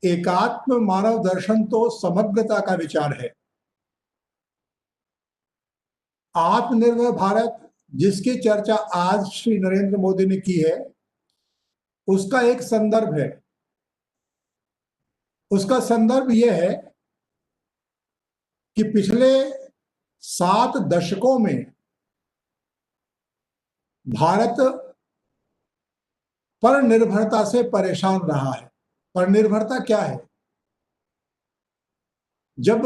एकात्म मानव दर्शन तो समग्रता का विचार है। आत्मनिर्भर भारत जिसकी चर्चा आज श्री नरेंद्र मोदी ने की है, उसका एक संदर्भ है। उसका संदर्भ यह है कि पिछले 7 दशकों में भारत परनिर्भरता से परेशान रहा है। परनिर्भरता क्या है? जब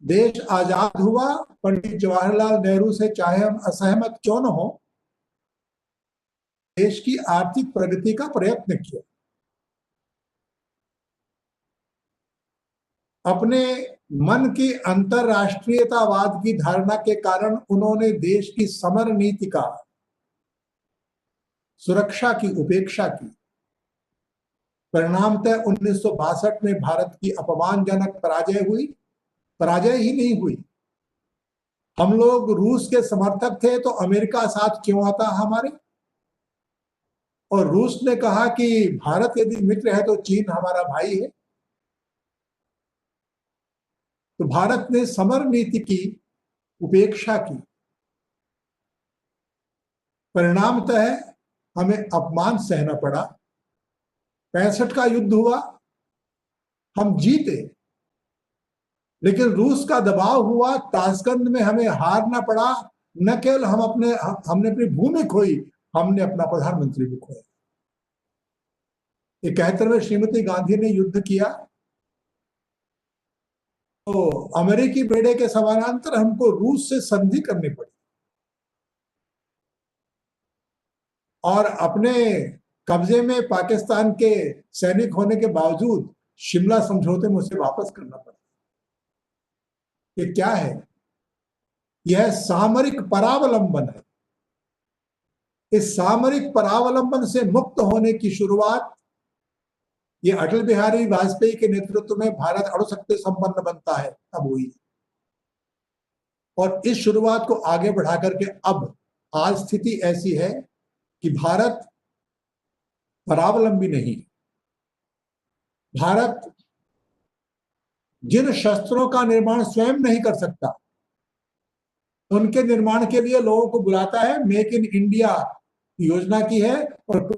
देश आजाद हुआ, पंडित जवाहरलाल नेहरू से चाहे हम असहमत क्यों न हो, देश की आर्थिक प्रगति का प्रयत्न किया। अपने मन की अंतरराष्ट्रीयतावाद की धारणा के कारण उन्होंने देश की समर नीति का, सुरक्षा की उपेक्षा की। परिणामतः 1962 में भारत की अपमानजनक पराजय हुई। पराजय ही नहीं हुई, हम लोग रूस के समर्थक थे तो अमेरिका साथ क्यों आता हमारे? और रूस ने कहा कि भारत यदि मित्र है तो चीन हमारा भाई है। तो भारत ने समर नीति की उपेक्षा की। परिणामतः हमें अपमान सहना पड़ा। 65 का युद्ध हुआ, हम जीते, लेकिन रूस का दबाव हुआ। ताशकंद में हमें हारना पड़ा। न केवल हमने अपनी भूमि खोई, हमने अपना प्रधानमंत्री भी खोया। 71 में श्रीमती गांधी ने युद्ध किया तो अमेरिकी बेड़े के समानांतर हमको रूस से संधि करनी पड़ी और अपने कब्जे में पाकिस्तान के सैनिक होने के बावजूद शिमला समझौते में उसे वापस करना पड़ा। ये क्या है? यह सामरिक परावलंबन है। इस सामरिक परावलंबन से मुक्त होने की शुरुआत ये अटल बिहारी वाजपेयी के नेतृत्व में भारत अणुशक्ति संपन्न बनता है तब हुई। और इस शुरुआत को आगे बढ़ा करके अब आज स्थिति ऐसी है कि भारत परावलंबी नहीं। भारत जिन शस्त्रों का निर्माण स्वयं नहीं कर सकता, उनके निर्माण के लिए लोगों को बुलाता है। मेक इन इंडिया योजना की है और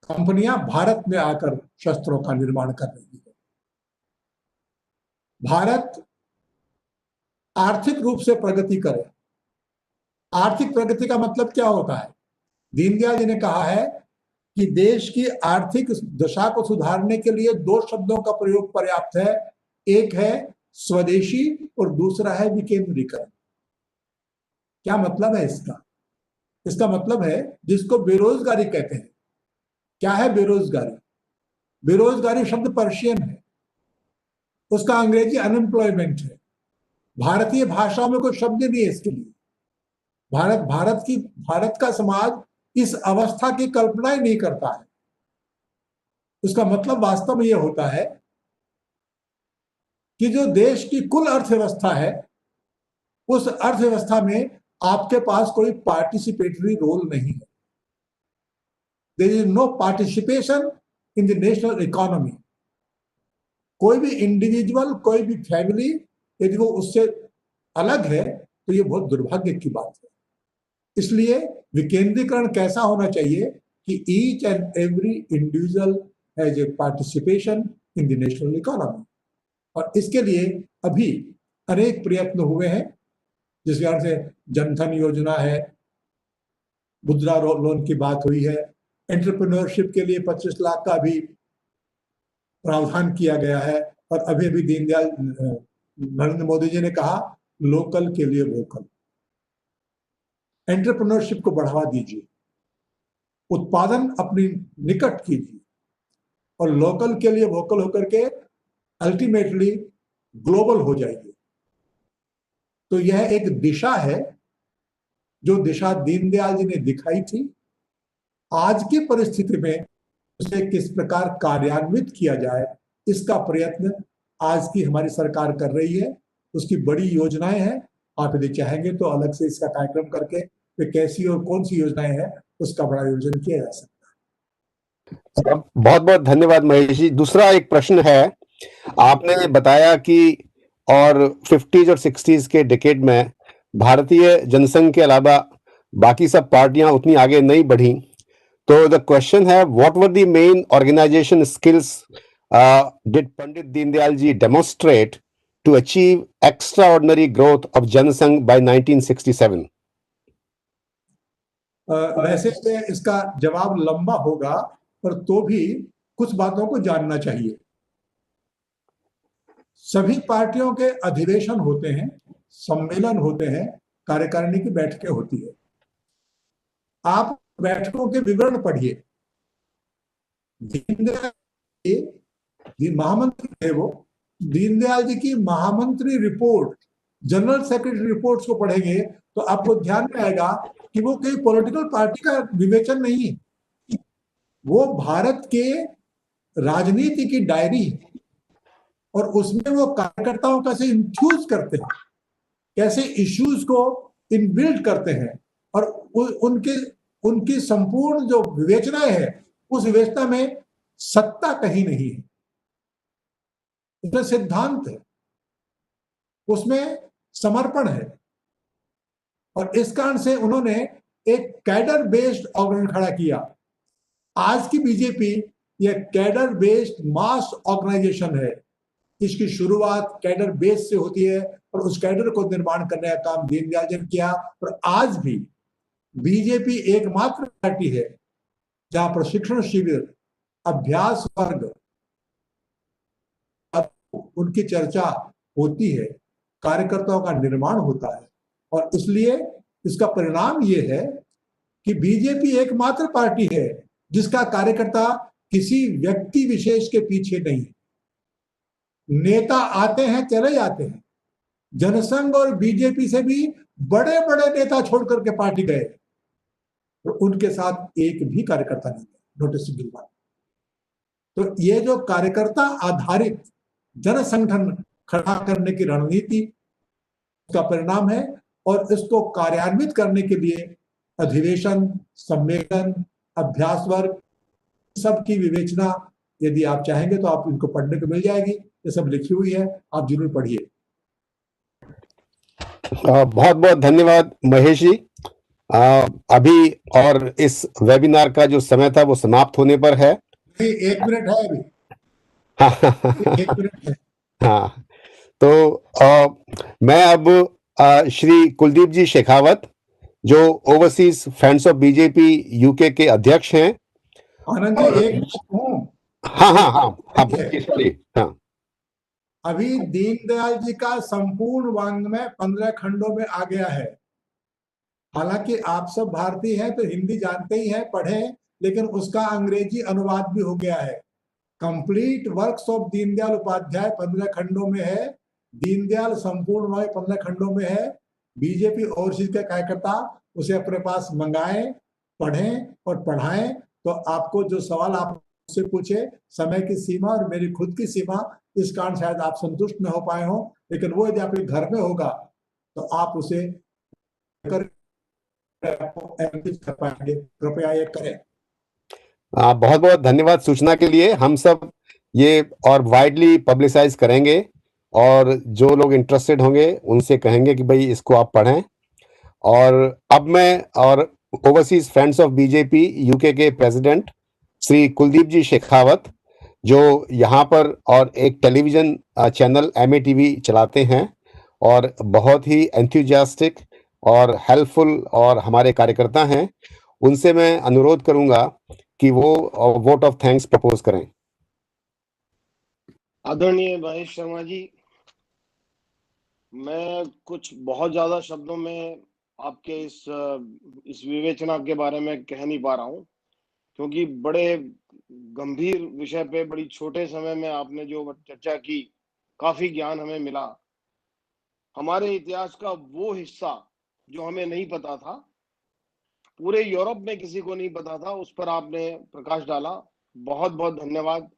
कंपनियां भारत में आकर शस्त्रों का निर्माण कर रही है। भारत आर्थिक रूप से प्रगति करे। आर्थिक प्रगति का मतलब क्या होता है? दीनदयाल जी ने कहा है कि देश की आर्थिक दशा को सुधारने के लिए 2 शब्दों का प्रयोग पर्याप्त है। एक है स्वदेशी और दूसरा है विकेंद्रीकरण। क्या मतलब है इसका? इसका मतलब है जिसको बेरोजगारी कहते हैं। क्या है बेरोजगारी? बेरोजगारी शब्द पर्शियन है, उसका अंग्रेजी अनएम्प्लॉयमेंट है। भारतीय भाषा में कोई शब्द नहीं है इसके लिए। भारत का समाज इस अवस्था की कल्पना ही नहीं करता है। उसका मतलब वास्तव में यह होता है कि जो देश की कुल अर्थव्यवस्था है, उस अर्थव्यवस्था में आपके पास कोई पार्टिसिपेटरी रोल नहीं है। There is no participation in the national economy. कोई भी इंडिविजुअल, कोई भी फैमिली यदि वो उससे अलग है तो ये बहुत दुर्भाग्य की बात है। इसलिए विकेंद्रीकरण कैसा होना चाहिए कि each and every individual has a participation in the national economy. और इसके लिए अभी अनेक प्रयत्न हुए हैं, जिस कारण से जनधन योजना है, मुद्रा लोन की बात हुई है, एंटरप्रेन्योरशिप के लिए 25 लाख का भी प्रावधान किया गया है। और अभी अभी दीनदयाल नरेंद्र मोदी जी ने कहा लोकल के लिए वोकल। एंटरप्रेन्योरशिप को बढ़ावा दीजिए, उत्पादन अपनी निकट कीजिए और लोकल के लिए वोकल होकर के अल्टीमेटली ग्लोबल हो जाएगी। तो यह एक दिशा है, जो दिशा दीनदयाल जी ने दिखाई थी। आज की परिस्थिति में उसे किस प्रकार कार्यान्वित किया जाए, इसका प्रयत्न आज की हमारी सरकार कर रही है। उसकी बड़ी योजनाएं हैं। आप यदि चाहेंगे तो अलग से इसका कार्यक्रम करके वे कैसी और कौन सी योजनाएं हैं उसका बड़ा आयोजन किया जा सकता है। बहुत बहुत धन्यवाद महेश जी। दूसरा एक प्रश्न है, आपने बताया कि और 50s और 60s के डिकेड में भारतीय जनसंघ के अलावा बाकी सब पार्टियां उतनी आगे नहीं बढ़ी। तो द क्वेश्चन है, what were the main organisation skills did Pandit Deendayal ji demonstrate to achieve extraordinary growth of Jansangh by 1967? वैसे इसका जवाब लंबा होगा, पर तो भी कुछ बातों को जानना चाहिए। सभी पार्टियों के अधिवेशन होते हैं, सम्मेलन होते हैं, कार्यकारिणी की बैठकें होती है। आप बैठकों के विवरण पढ़िए। दीनदयाल महामंत्री थे वो। दीनदयाल जी की महामंत्री रिपोर्ट, जनरल सेक्रेटरी रिपोर्ट्स को पढ़ेंगे तो आपको ध्यान में आएगा कि वो कोई पॉलिटिकल पार्टी का विवेचन नहीं है। वो भारत के राजनीति की डायरी है और उसमें वो कार्यकर्ताओं कैसे इंफ्यूज करते हैं, कैसे इश्यूज को इनबिल्ड करते हैं और उनकी संपूर्ण जो विवेचनाएं है, उस विवेचना में सत्ता कहीं नहीं है, उसमें सिद्धांत है, उसमें समर्पण है। और इस कारण से उन्होंने एक कैडर बेस्ड ऑर्गेनाइजेशन खड़ा किया। आज की बीजेपी यह कैडर बेस्ड मास ऑर्गेनाइजेशन है। इसकी शुरुआत कैडर बेस से होती है और उस कैडर को निर्माण करने का काम दीनदयाल जी ने किया। और आज भी बीजेपी एकमात्र पार्टी है जहां प्रशिक्षण शिविर, अभ्यास वर्ग, उनकी चर्चा होती है, कार्यकर्ताओं का निर्माण होता है। और इसलिए इसका परिणाम यह है कि बीजेपी एकमात्र पार्टी है जिसका कार्यकर्ता किसी व्यक्ति विशेष के पीछे नहीं है। नेता आते हैं, चले जाते हैं। जनसंघ और बीजेपी से भी बड़े बड़े नेता छोड़ करके पार्टी गए और उनके साथ एक भी कार्यकर्ता नहीं है, नॉट ए सिंगल वन। तो ये जो कार्यकर्ता आधारित जन संगठन खड़ा करने की रणनीति का परिणाम है। और इसको कार्यान्वित करने के लिए अधिवेशन, सम्मेलन, अभ्यास वर्ग, सबकी विवेचना यदि आप चाहेंगे तो आप इनको पढ़ने को मिल जाएगी। ये सब लिखी हुई है, आप जरूर पढ़िए। बहुत बहुत धन्यवाद महेश जी। अभी और इस वेबिनार का जो समय था वो समाप्त होने पर है। 1 मिनट है अभी। 1 मिनट है। हाँ, तो मैं अब श्री कुलदीप जी शेखावत, जो overseas friends of BJP UK के अध्यक्ष हैं। आनंद जी, एक हूँ। हाँ, सॉरी। हाँ, अभी दीनदयाल जी का संपूर्ण वाङ्मय 15 खंडों में आ गया है। हालांकि आप सब भारतीय हैं तो हिंदी जानते ही हैं, पढ़ें, लेकिन उसका अंग्रेजी अनुवाद भी हो गया है। Complete works of Deendayal Upadhyay 15 खंडों में है। दीनदयाल संपूर्ण वाङ्मय 15 खंडों में है। बीजेपी ओवरसीज के कार्यकर्ता उसे अपने पास मंगाएं, पढ़ें और पढ़ाएं। तो आपको जो सवाल आप मुझसे पूछे, समय की सीमा और मेरी खुद की सीमा, इस कारण शायद आप संतुष्ट न हो पाए हो, लेकिन वो यदि आपके घर में होगा तो आप उसे कर पाएंगे। कृपया ये करें। बहुत बहुत धन्यवाद सूचना के लिए। हम सब ये और वाइडली पब्लिसाइज करेंगे और जो लोग इंटरेस्टेड होंगे उनसे कहेंगे कि भाई इसको आप पढ़ें। और अब मैं और overseas friends of BJP UK के प्रेसिडेंट श्री कुलदीप जी शेखावत, जो यहाँ पर और एक टेलीविजन चैनल MATV चलाते हैं और बहुत ही एंथुजियास्टिक और हेल्पफुल और हमारे कार्यकर्ता हैं, उनसे मैं अनुरोध करूंगा कि वो वोट ऑफ थैंक्स प्रपोज करें। आदरणीय महेश शर्मा जी, मैं कुछ बहुत ज्यादा शब्दों में आपके इस विवेचना के बारे में कह नहीं पा रहा हूं, क्योंकि बड़े गंभीर विषय पे बड़ी छोटे समय में आपने जो चर्चा की, काफी ज्ञान हमें मिला। हमारे इतिहास का वो हिस्सा जो हमें नहीं पता था, पूरे यूरोप में किसी को नहीं पता था, उस पर आपने प्रकाश डाला। बहुत बहुत धन्यवाद।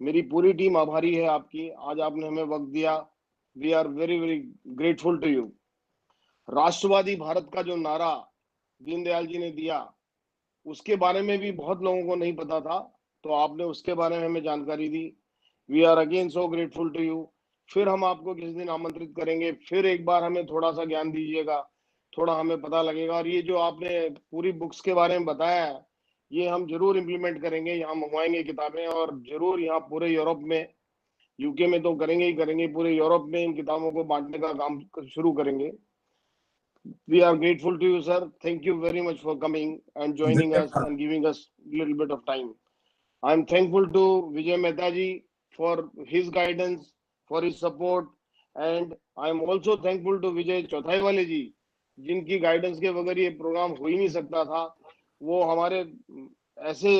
मेरी पूरी टीम आभारी है आपकी। आज आपने हमें वक्त दिया। We are very very grateful to you. राष्ट्रवादी भारत का जो नारा दीनदयाल जी ने दिया, उसके बारे में भी बहुत लोगों को नहीं पता था, तो आपने उसके बारे में हमें जानकारी दी। We are again so grateful to you. फिर हम आपको किसी दिन आमंत्रित करेंगे, फिर एक बार हमें थोड़ा सा ज्ञान दीजिएगा, थोड़ा हमें पता लगेगा। और ये जो आपने पूरी बुक्स के बारे में बताया है, ये हम जरूर इम्प्लीमेंट करेंगे, यहाँ मंगवाएंगे किताबें और जरूर यहाँ पूरे यूरोप में, यूके में तो करेंगे ही करेंगे, पूरे यूरोप में इन किताबों को बांटने का काम शुरू करेंगे। We are grateful to you, sir. Thank you very much for coming and joining us and giving us a little bit of time. I'm thankful to Vijay Mehta ji for his guidance, for his support, and I'm also thankful to Vijay Chothaiwale ji, जिनकी गाइडेंस के बगैर ये प्रोग्राम हो ही नहीं सकता था। वो हमारे ऐसे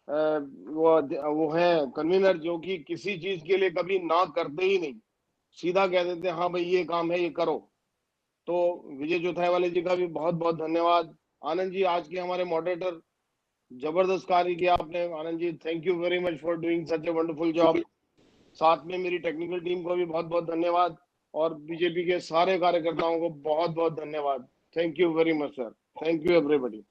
वो हैं कन्वीनर जो कि किसी चीज के लिए कभी ना करते ही नहीं, सीधा कह देते हाँ भाई ये काम है, ये करो। तो विजय चौथाईवाले जी का भी बहुत बहुत धन्यवाद। आनंद जी, आज के हमारे मॉडरेटर, जबरदस्त कार्य किया आपने। Anand ji, thank you very much for doing such a wonderful job. साथ में मेरी टेक्निकल टीम को भी बहुत बहुत धन्यवाद और बीजेपी के सारे कार्यकर्ताओं को बहुत बहुत धन्यवाद। Thank you very much sir. Thank you everybody.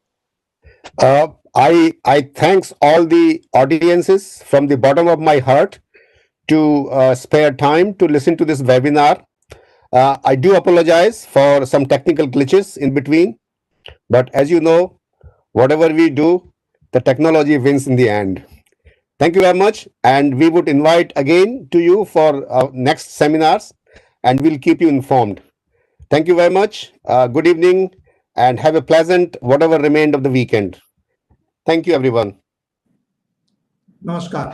I thanks all the audiences from the bottom of my heart to spare time to listen to this webinar. I do apologize for some technical glitches in between, but as you know, whatever we do, the technology wins in the end. Thank you very much, and we would invite again to you for next seminars, and we'll keep you informed. Thank you very much. Good evening, and have a pleasant whatever remained of the weekend. Thank you, everyone. नमस्कार।